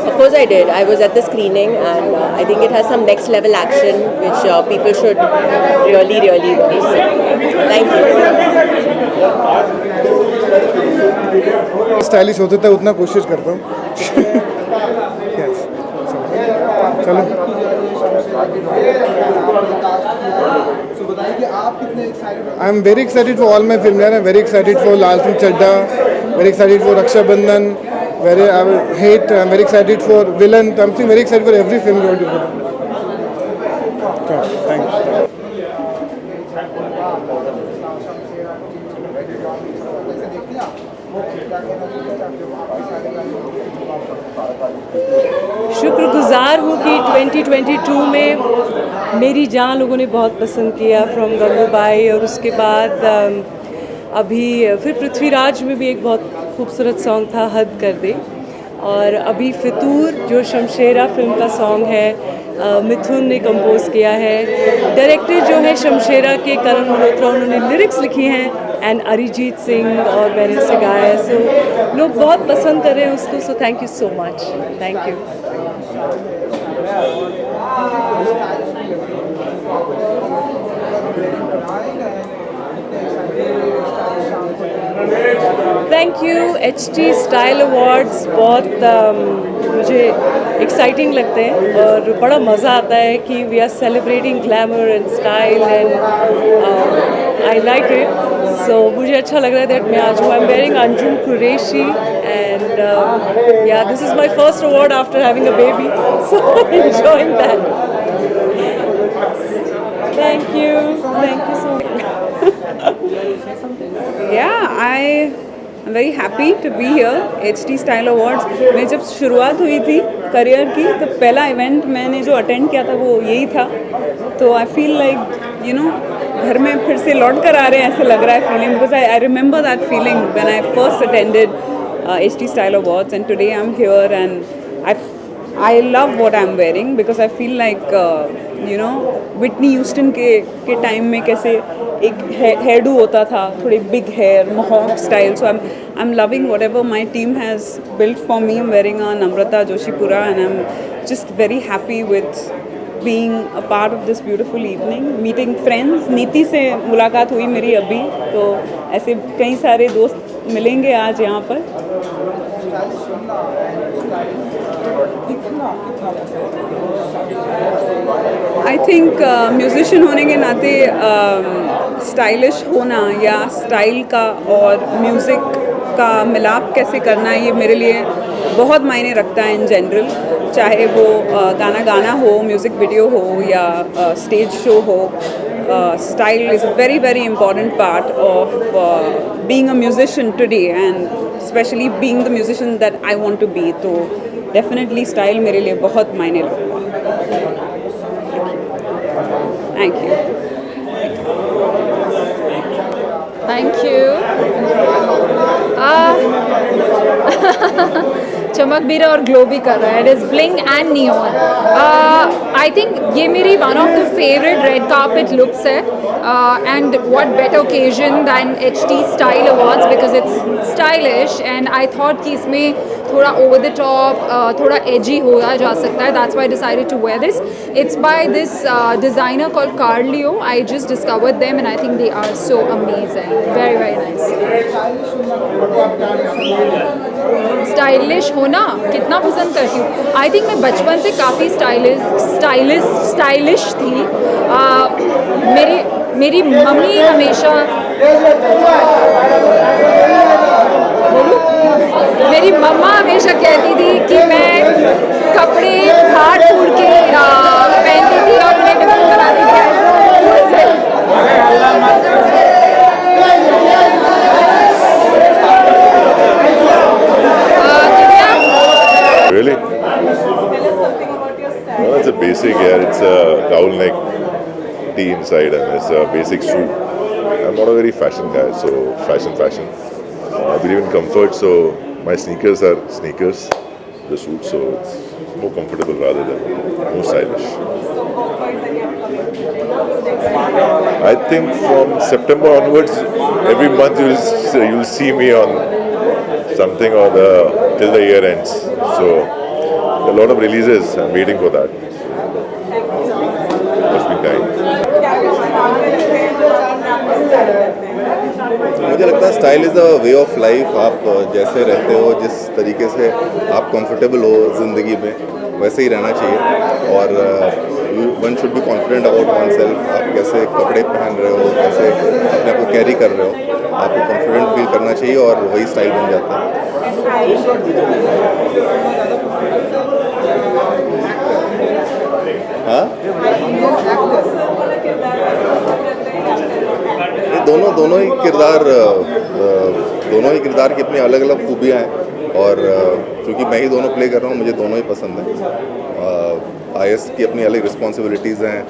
Of course I did. I was at the screening, and I think it has some next level action which people should really watch. Thank you. Stylish होते थे उतना कोशिश करता हूँ. चलो. I'm very excited for all my films. I'm very excited for Lal Singh Chadda, very excited for Raksha Bandhan, I'm very excited for Villain. I'm very excited for every film going to do. Thanks. शुक्रगुजार हूँ कि 2022 में मेरी जान लोगों ने बहुत पसंद किया, फ्रॉम गंगूबाई, और उसके बाद अभी फिर पृथ्वीराज में भी एक बहुत खूबसूरत सॉन्ग था, हद कर दे, और अभी फितूर जो शमशेरा फिल्म का सॉन्ग है मिथुन ने कंपोज किया है. डायरेक्टर जो है शमशेरा के करण मल्होत्रा, उन्होंने लिरिक्स लिखी हैं, एंड अरिजीत सिंह और मैंने से गाया है. सो लोग बहुत पसंद कर रहे हैं उसको. So thank you so much. Thank you. Thank you. HT style awards बहुत मुझे एक्साइटिंग लगते हैं, और बड़ा मज़ा आता है कि we are celebrating glamour and style, and I like it. So मुझे अच्छा लग रहा है दैट मैं आज हूँ. I am wearing Anjum Qureshi, and this is my first award after having a baby, so enjoying that. Thank you so much. Yeah, I'm very happy to be here. HT Style Awards में जब शुरुआत हुई थी career की तो पहला event मैंने जो अटेंड किया था वो यही था. तो I feel like घर में फिर से लौट कर आ रहे हैं ऐसे लग रहा है feeling, because I remember that feeling when I first attended HT Style Awards, and today I'm here and I love what I'm wearing because I feel like Whitney Houston के टाइम में कैसे एक हेयरडू होता था, थोड़ी big hair mohawk style. So I'm loving whatever my team has built for me. I'm wearing a Namrata Joshipura and I'm just very happy with being a part of this beautiful evening, meeting friends. नीति से मुलाकात हुई मेरी अभी, तो ऐसे कई सारे दोस्त मिलेंगे आज यहाँ पर. आई थिंक म्यूजिशियन होने के नाते स्टाइलिश होना या स्टाइल का और म्यूज़िक का मिलाप कैसे करना है, ये मेरे लिए बहुत मायने रखता है इन जनरल. चाहे वो गाना गाना हो, म्यूज़िक वीडियो हो या स्टेज शो हो. Style is a very very important part of being a musician today, and specially being the musician that I want to be. तो डेफिनेटली स्टाइल मेरे लिए बहुत मायने रखता है. Thank you. Thank you. चमक भी रहा और ग्लो भी कर रहा है. It is bling and neon. I think ये मेरी one of the favourite red carpet looks है. And what better occasion than HT style awards, because it's stylish and I thought कि इसमें थोड़ा ओवर द टॉप, थोड़ा एजी होया जा सकता है. That's why I decided to wear this. It's by this designer called Carlio. I just discovered them and I think they are so amazing. Very very nice. Stylish होना कितना पसंद करती हूँ. आई थिंक मैं बचपन से काफ़ी स्टाइलिश थी. मेरी मम्मी हमेशा मेरी मम्मा हमेशा कहती थी कि मैं कपड़े हाथ फूड़ के पहनती थी और उन्हें डिफरेंट बनाती थी. Really? No, it's a basic here. It's a cowl neck tee inside and it's a basic suit. I'm not a very fashion guy, so fashion. I believe in comfort, so my sneakers are sneakers, the suit, so it's more comfortable rather than more stylish. I think from September onwards, every month you'll see me on something or till the year ends. So a lot of releases. I'm waiting for that. Must be kind. मुझे लगता है style is a way of life. आप जैसे रहते हो, जिस तरीके से आप कंफर्टेबल हो ज़िंदगी में, वैसे ही रहना चाहिए. और one should be confident about one self. आप कैसे कपड़े पहन रहे हो, कैसे अपने आप को कैरी कर रहे हो, आपको कॉन्फिडेंट फील करना चाहिए और वही स्टाइल बन जाता है. हाँ, दोनों ही किरदार की अपनी अलग अलग खूबियाँ हैं. और क्योंकि मैं ही दोनों प्ले कर रहा हूँ, मुझे दोनों ही पसंद है. IS की अपनी अलग रिस्पॉन्सिबिलिटीज़ हैं.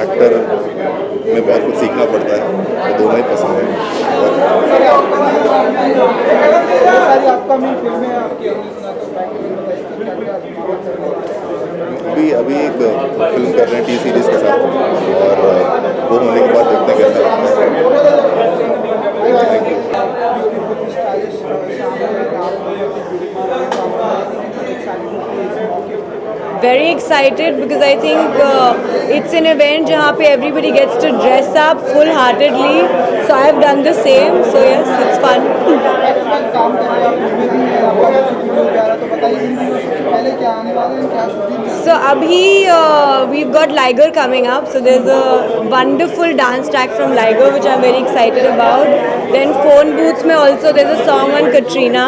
एक्टर में बहुत कुछ सीखना पड़ता है, तो दोनों ही पसंद है. अभी एक फिल्म कर रहे हैं T सीरीज़ के साथ, और वो होने के बाद देखते हैं कैसा लगता है. Very excited because I think it's an event जहाँ पे everybody gets to dress up full-heartedly. So I have done the same. So yes, it's fun. So abhi we've got Liger coming up. So there's a wonderful dance track from Liger which I'm very excited about. Then Phone Booth में also there's a song on Katrina.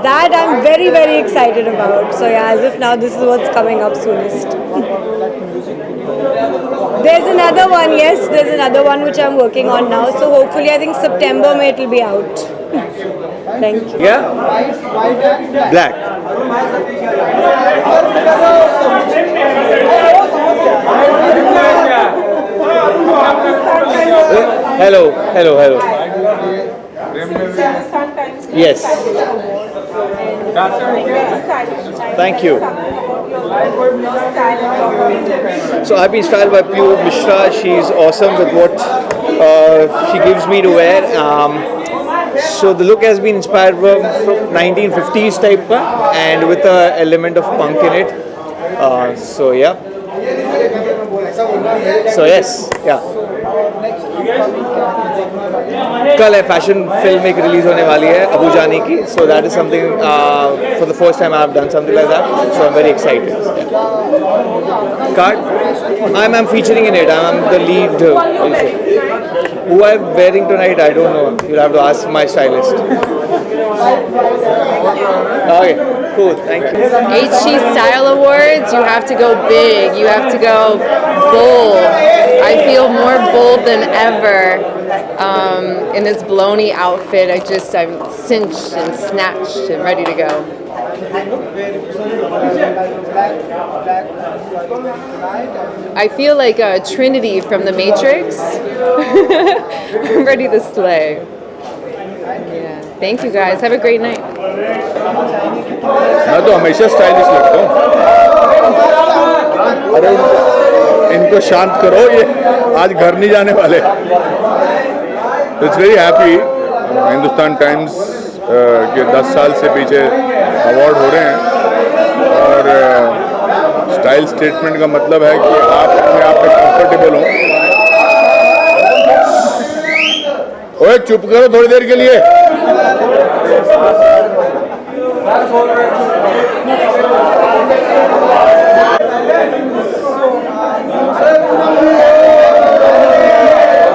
That I'm very very excited about. So yeah, as if now this is what's coming up soonest. There's another one, yes. There's another one which I'm working on now. So hopefully, I think September May it will be out. Thank you. Yeah? Black. Hello. Yes. Thank you. So I've been styled by Pure Mishra. She's awesome with what she gives me to wear. So the look has been inspired from 1950s type and with an element of punk in it. So yeah. So yes, yeah. कल है fashion film एक release होने वाली है अबू जानी की so that is something for the first time I have done something like that so I am very excited card I am featuring in it I am the lead who I'm wearing tonight I don't know you'll have to ask my stylist okay cool thank you HT Style Awards, you have to go big, you have to go bold. I feel more bold than ever in this Bologna outfit. I'm cinched and snatched and ready to go. I feel like Trinity from The Matrix. I'm ready to slay. Yeah. Thank you guys. Have a great night. मैं तो हमेशा stylish लगता हूँ। अरे इनको शांत करो, ये आज घर नहीं जाने वाले। It's very happy Hindustan times के 10 साल से पीछे अवार्ड हो रहे हैं और स्टाइल स्टेटमेंट का मतलब है कि आप अपने आप में कंफर्टेबल हो। ओए चुप करो थोड़ी देर के लिए।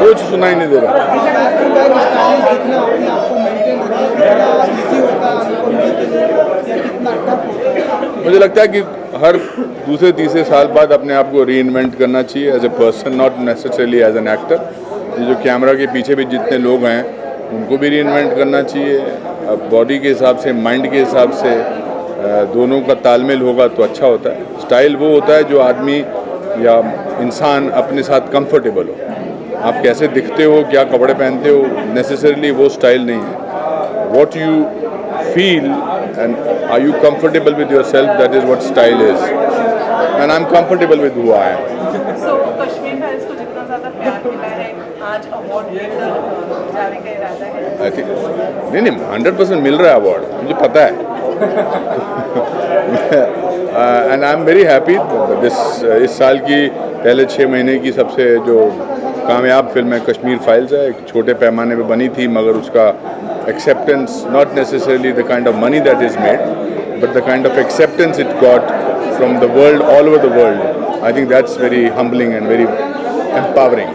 कुछ सुनाई नहीं दे रहा। मुझे लगता है कि हर दूसरे तीसरे साल बाद अपने आप को री इन्वेंट करना चाहिए as a person, not necessarily as an actor. ये जो कैमरा के पीछे भी जितने लोग हैं उनको भी री इन्वेंट करना चाहिए। अब बॉडी के हिसाब से, माइंड के हिसाब से दोनों का तालमेल होगा तो अच्छा होता है। स्टाइल वो होता है जो आदमी या इंसान अपने साथ कंफर्टेबल हो। आप कैसे दिखते हो, क्या कपड़े पहनते हो, नेसेसरली वो स्टाइल नहीं है। What you feel and are you comfortable with yourself, that is what style is and I am comfortable with who I am. I think नहीं 100% मिल रहा है अवार्ड, मुझे पता है। And I am very happy. इस साल की पहले 6 महीने की सबसे जो कामयाब फिल्म है कश्मीर फाइल्स है। एक छोटे पैमाने पे बनी थी मगर उसका acceptance, not necessarily the kind of money that is made but the kind of acceptance it got from the world, all over the world. I think that's very humbling and very empowering.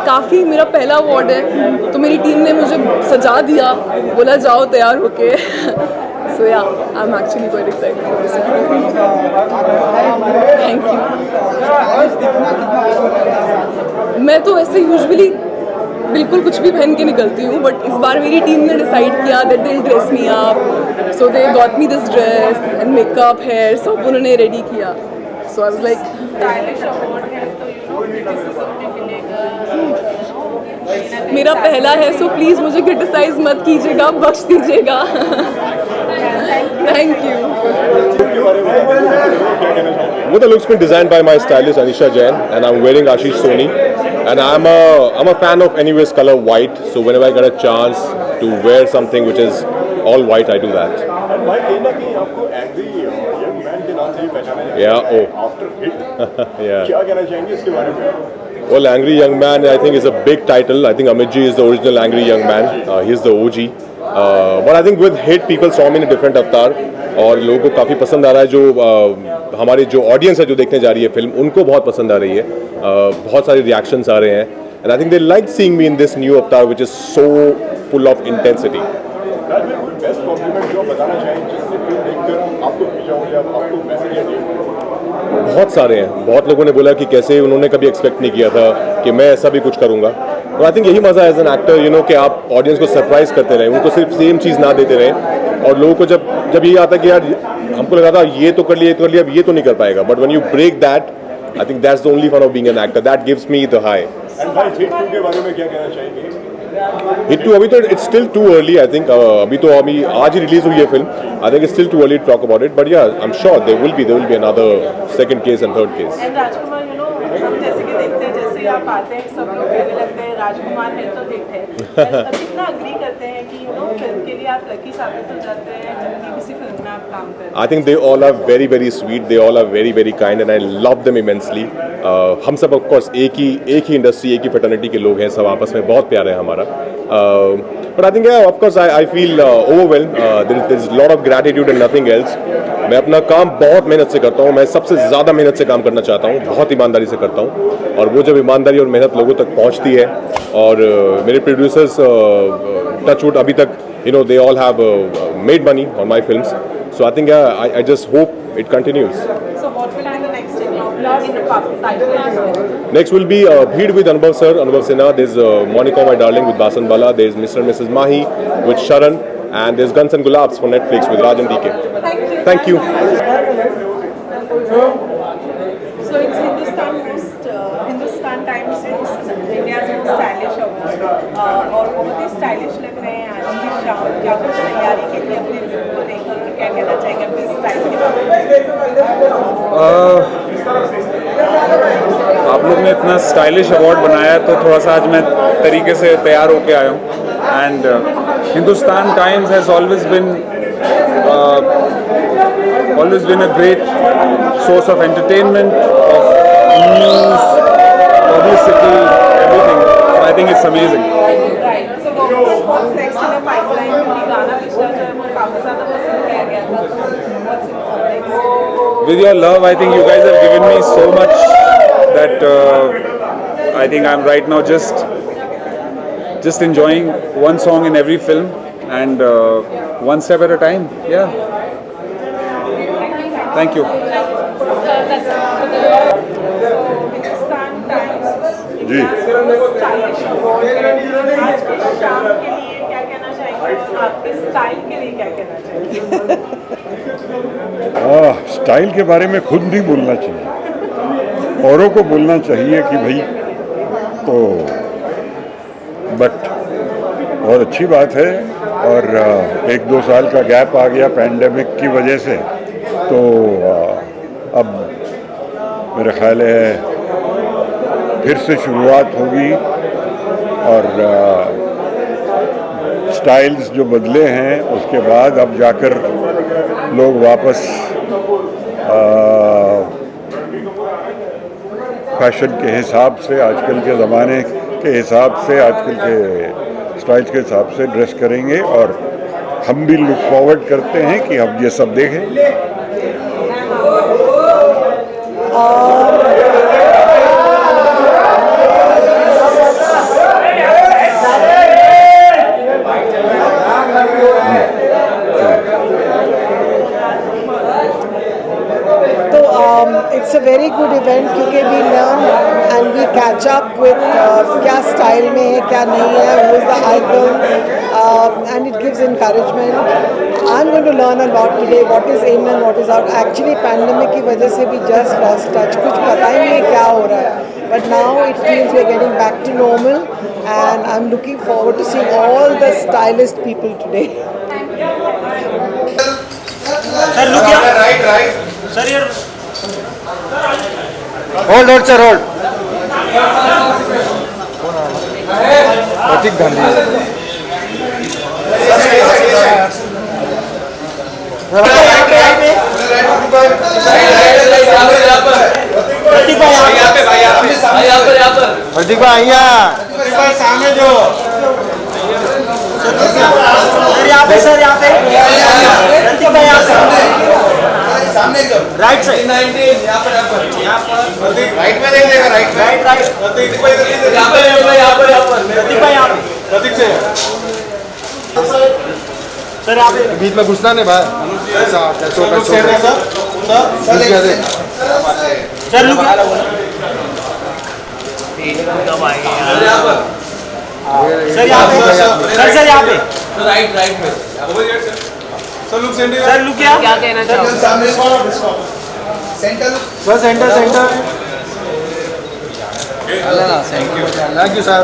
काफ़ी मेरा पहला award है तो मेरी team ने मुझे सजा दिया, बोला जाओ तैयार होके। सो या I am actually quite excited. Thank you. मैं तो ऐसे यूजुअली बिल्कुल कुछ भी पहन के निकलती हूँ बट इस बार मेरी टीम ने डिसाइड किया that they will dress me up, so they got me this dress and makeup, hair सब उन्होंने रेडी किया। सो आई वाज लाइक मेरा पहला है सो प्लीज़ मुझे क्रिटिसाइज मत कीजिएगा, बख्श दीजिएगा। Thank you. Well, the look's been designed by my stylist Anisha Jain, and I'm wearing Ashish Soni, and I'm a fan of anyways color white. So whenever I get a chance to wear something which is all white, I do that. Yeah. Oh. Yeah. Well, Angry Young Man, I think is a big title. I think Amit Ji is the original Angry Young Man. He's the OG. But I think with hit, people saw me in a different avatar. और लोगों को काफ़ी पसंद आ रहा है। जो हमारी जो ऑडियंस है जो देखने जा रही है फिल्म, उनको बहुत पसंद आ रही है। बहुत सारे रिएक्शंस आ रहे हैं and I think they like seeing me in this new avatar which is so full of intensity. बहुत सारे हैं. बहुत लोगों ने बोला कि कैसे उन्होंने कभी एक्सपेक्ट नहीं किया था कि मैं ऐसा भी कुछ करूँगा. तो आई थिंक यही मज़ा है as an actor, you know, कि आप ऑडियंस को सरप्राइज करते रहें, उनको सिर्फ सेम चीज़ ना देते रहें. और लोगों को जब ये आता कि यार हमको लगा था ये तो कर लिया अब ये तो नहीं कर पाएगा, but when you break that, I think that's the only fun of being an actor. That gives me the high. के बारे में क्या कहना चाहेंगे? हिट 2 अभी तो it's still too early. I think अभी तो आज ही रिलीज हुई है फिल्म. I think it's still too early to talk about it, but yeah I am sure there will be another second case and third case. And Rajkumar, you know, हम जैसे कि देखते हैं, जैसे ही आप आते हैं सब लोग कहने लगते हैं राजकुमार है तो हिट है. कितना अग्री करते हैं कि, यू नो, फिल्म के लिए आप लकी साबित हो जाते हैं जब किसी फिल्म में आप काम करते हैं. I think they all are very very sweet. They all are very very kind and I love them immensely. हम सब of course एक ही इंडस्ट्री, एक ही फैटर्निटी के लोग हैं. सब आपस में बहुत प्यार है हमारा. But I think yeah, of course I feel overwhelmed. There is a lot of gratitude and nothing else. मैं अपना काम बहुत मेहनत से करता हूँ. मैं सबसे ज़्यादा मेहनत से काम करना चाहता हूँ. बहुत ईमानदारी से करता हूँ. और वो जब ईमानदारी और मेहनत लोगों तक पहुँचती है, और मेरे प्रोड्यूसर्स टचवुड अभी तक, you know, they all have made money on my films. So I think I just hope it continues. So what will be the next in the title? Next will be Bheed with Anubhav sir, Anubhav Sinha. There's Monica My Darling with Basan Bala. There's Mr. and Mrs. Mahi with Sharan. And there's Guns and Gulabs for Netflix with Raj and DK. Thank you. So it's Hindustan Times India's most stylish award. और बहुत ही stylish लग रहे हैं आज की शाम. क्या कुछ तैयारी के लिए अपने फिल्म को लेकर, और क्या कहना चाहेंगे अपने स्टाइल के बारे में? आप लोग ने इतना स्टाइलिश अवार्ड बनाया है तो थोड़ा सा आज मैं तरीके से तैयार होके आया हूँ. And Hindustan times has always been a great source of entertainment, of news, publicity, everything. I think it's amazing. Right. So what's next in the pipeline? क्योंकि गाना पिछला जो है वो काफी ज़्यादा पसंद किया गया था. So what's next? With your love, I think you guys have given me so much that I think I'm right now just enjoying one song in every film and one step at a time. Yeah. Thank you. जी. Stylish award आज की शाम के लिए क्या कहना चाहेंगे, और आपके स्टाइल के लिए क्या कहना चाहेंगे? स्टाइल के बारे में खुद नहीं बोलना चाहिए, औरों को बोलना चाहिए कि भाई. तो बट बहुत अच्छी बात है. और 1-2 साल का गैप आ गया पैंडेमिक की वजह से, तो अब मेरा ख्याल है फिर से शुरुआत होगी. और स्टाइल्स जो बदले हैं उसके बाद अब जाकर लोग वापस फैशन के हिसाब से, आजकल के ज़माने के हिसाब से, आजकल के स्टाइल्स के हिसाब से ड्रेस करेंगे. और हम भी लुक फॉरवर्ड करते हैं कि हम ये सब देखें. It's a very good event क्योंकि we learn and we catch up with क्या स्टाइल में है, क्या नहीं है, who is the icon, and it gives encouragement. I'm going to learn a lot today, what is in and what is out. Actually pandemic की वजह से we just lost touch, कुछ पता ही नहीं क्या हो रहा है. But now it feels we are getting back to normal, and I'm looking forward to seeing all the stylist people today. Sir, look here. Right. Sir, here. Hold, sir, hold. प्रतीक गांधी. प्रतीक भाई यहाँ सामने जो सर यहाँ पे प्रतीक भाई यहाँ पे सामने राइट साइड यहाँ पर राइट में देख लेगा. राइट प्रतीक भाई यहाँ पर प्रतीक भाई यहाँ प्रतीक से सर यहाँ पे बीच में घुसना नहीं भाई. सर लुक सर यहाँ पे सर यहाँ पे राइट में सर लुक क्या कहना चाहोगे sir centre thank you sir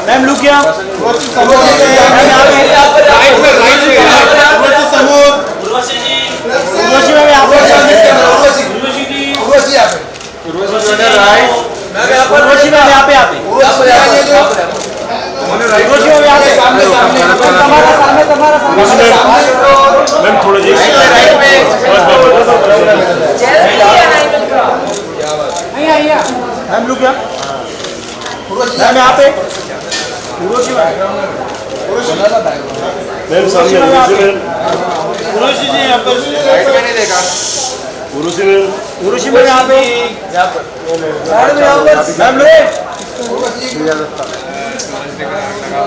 ma'am look क्या मैम थोड़ा जी मैम लुक क्या मैम यहाँ पे मैम सामने उर्वशी जी यहाँ पर नहीं देखा उर्वशी मैम यहाँ पे मैम लोग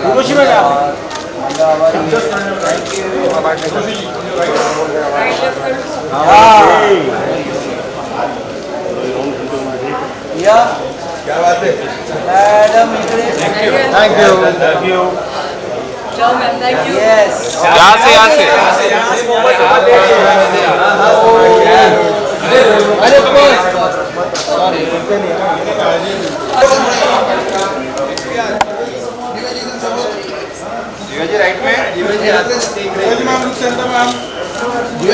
उर्वशी मैम यहाँ पे क्या बात है मैडम थैंक यू यहाँ से जी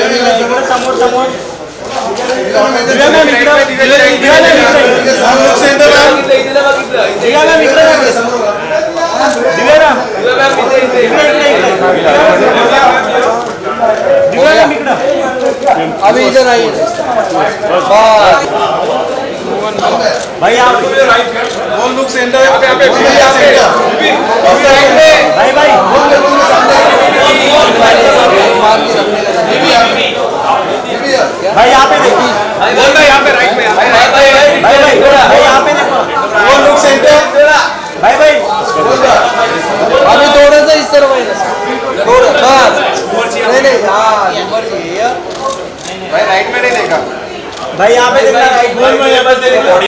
राइट में समोर अभी इधर आइए भाई आप लुक सेंटर भाई भाई भाई यहाँ पे देखिए यहाँ पे राइट में भाई यहाँ पे देखो वो लुक सेंटर भाई भाई अभी थोड़ा सा इस तरफ थोड़ा बस नहीं हाँ भाई राइट में नहीं देखा भाई यहाँ पे देखना राइट में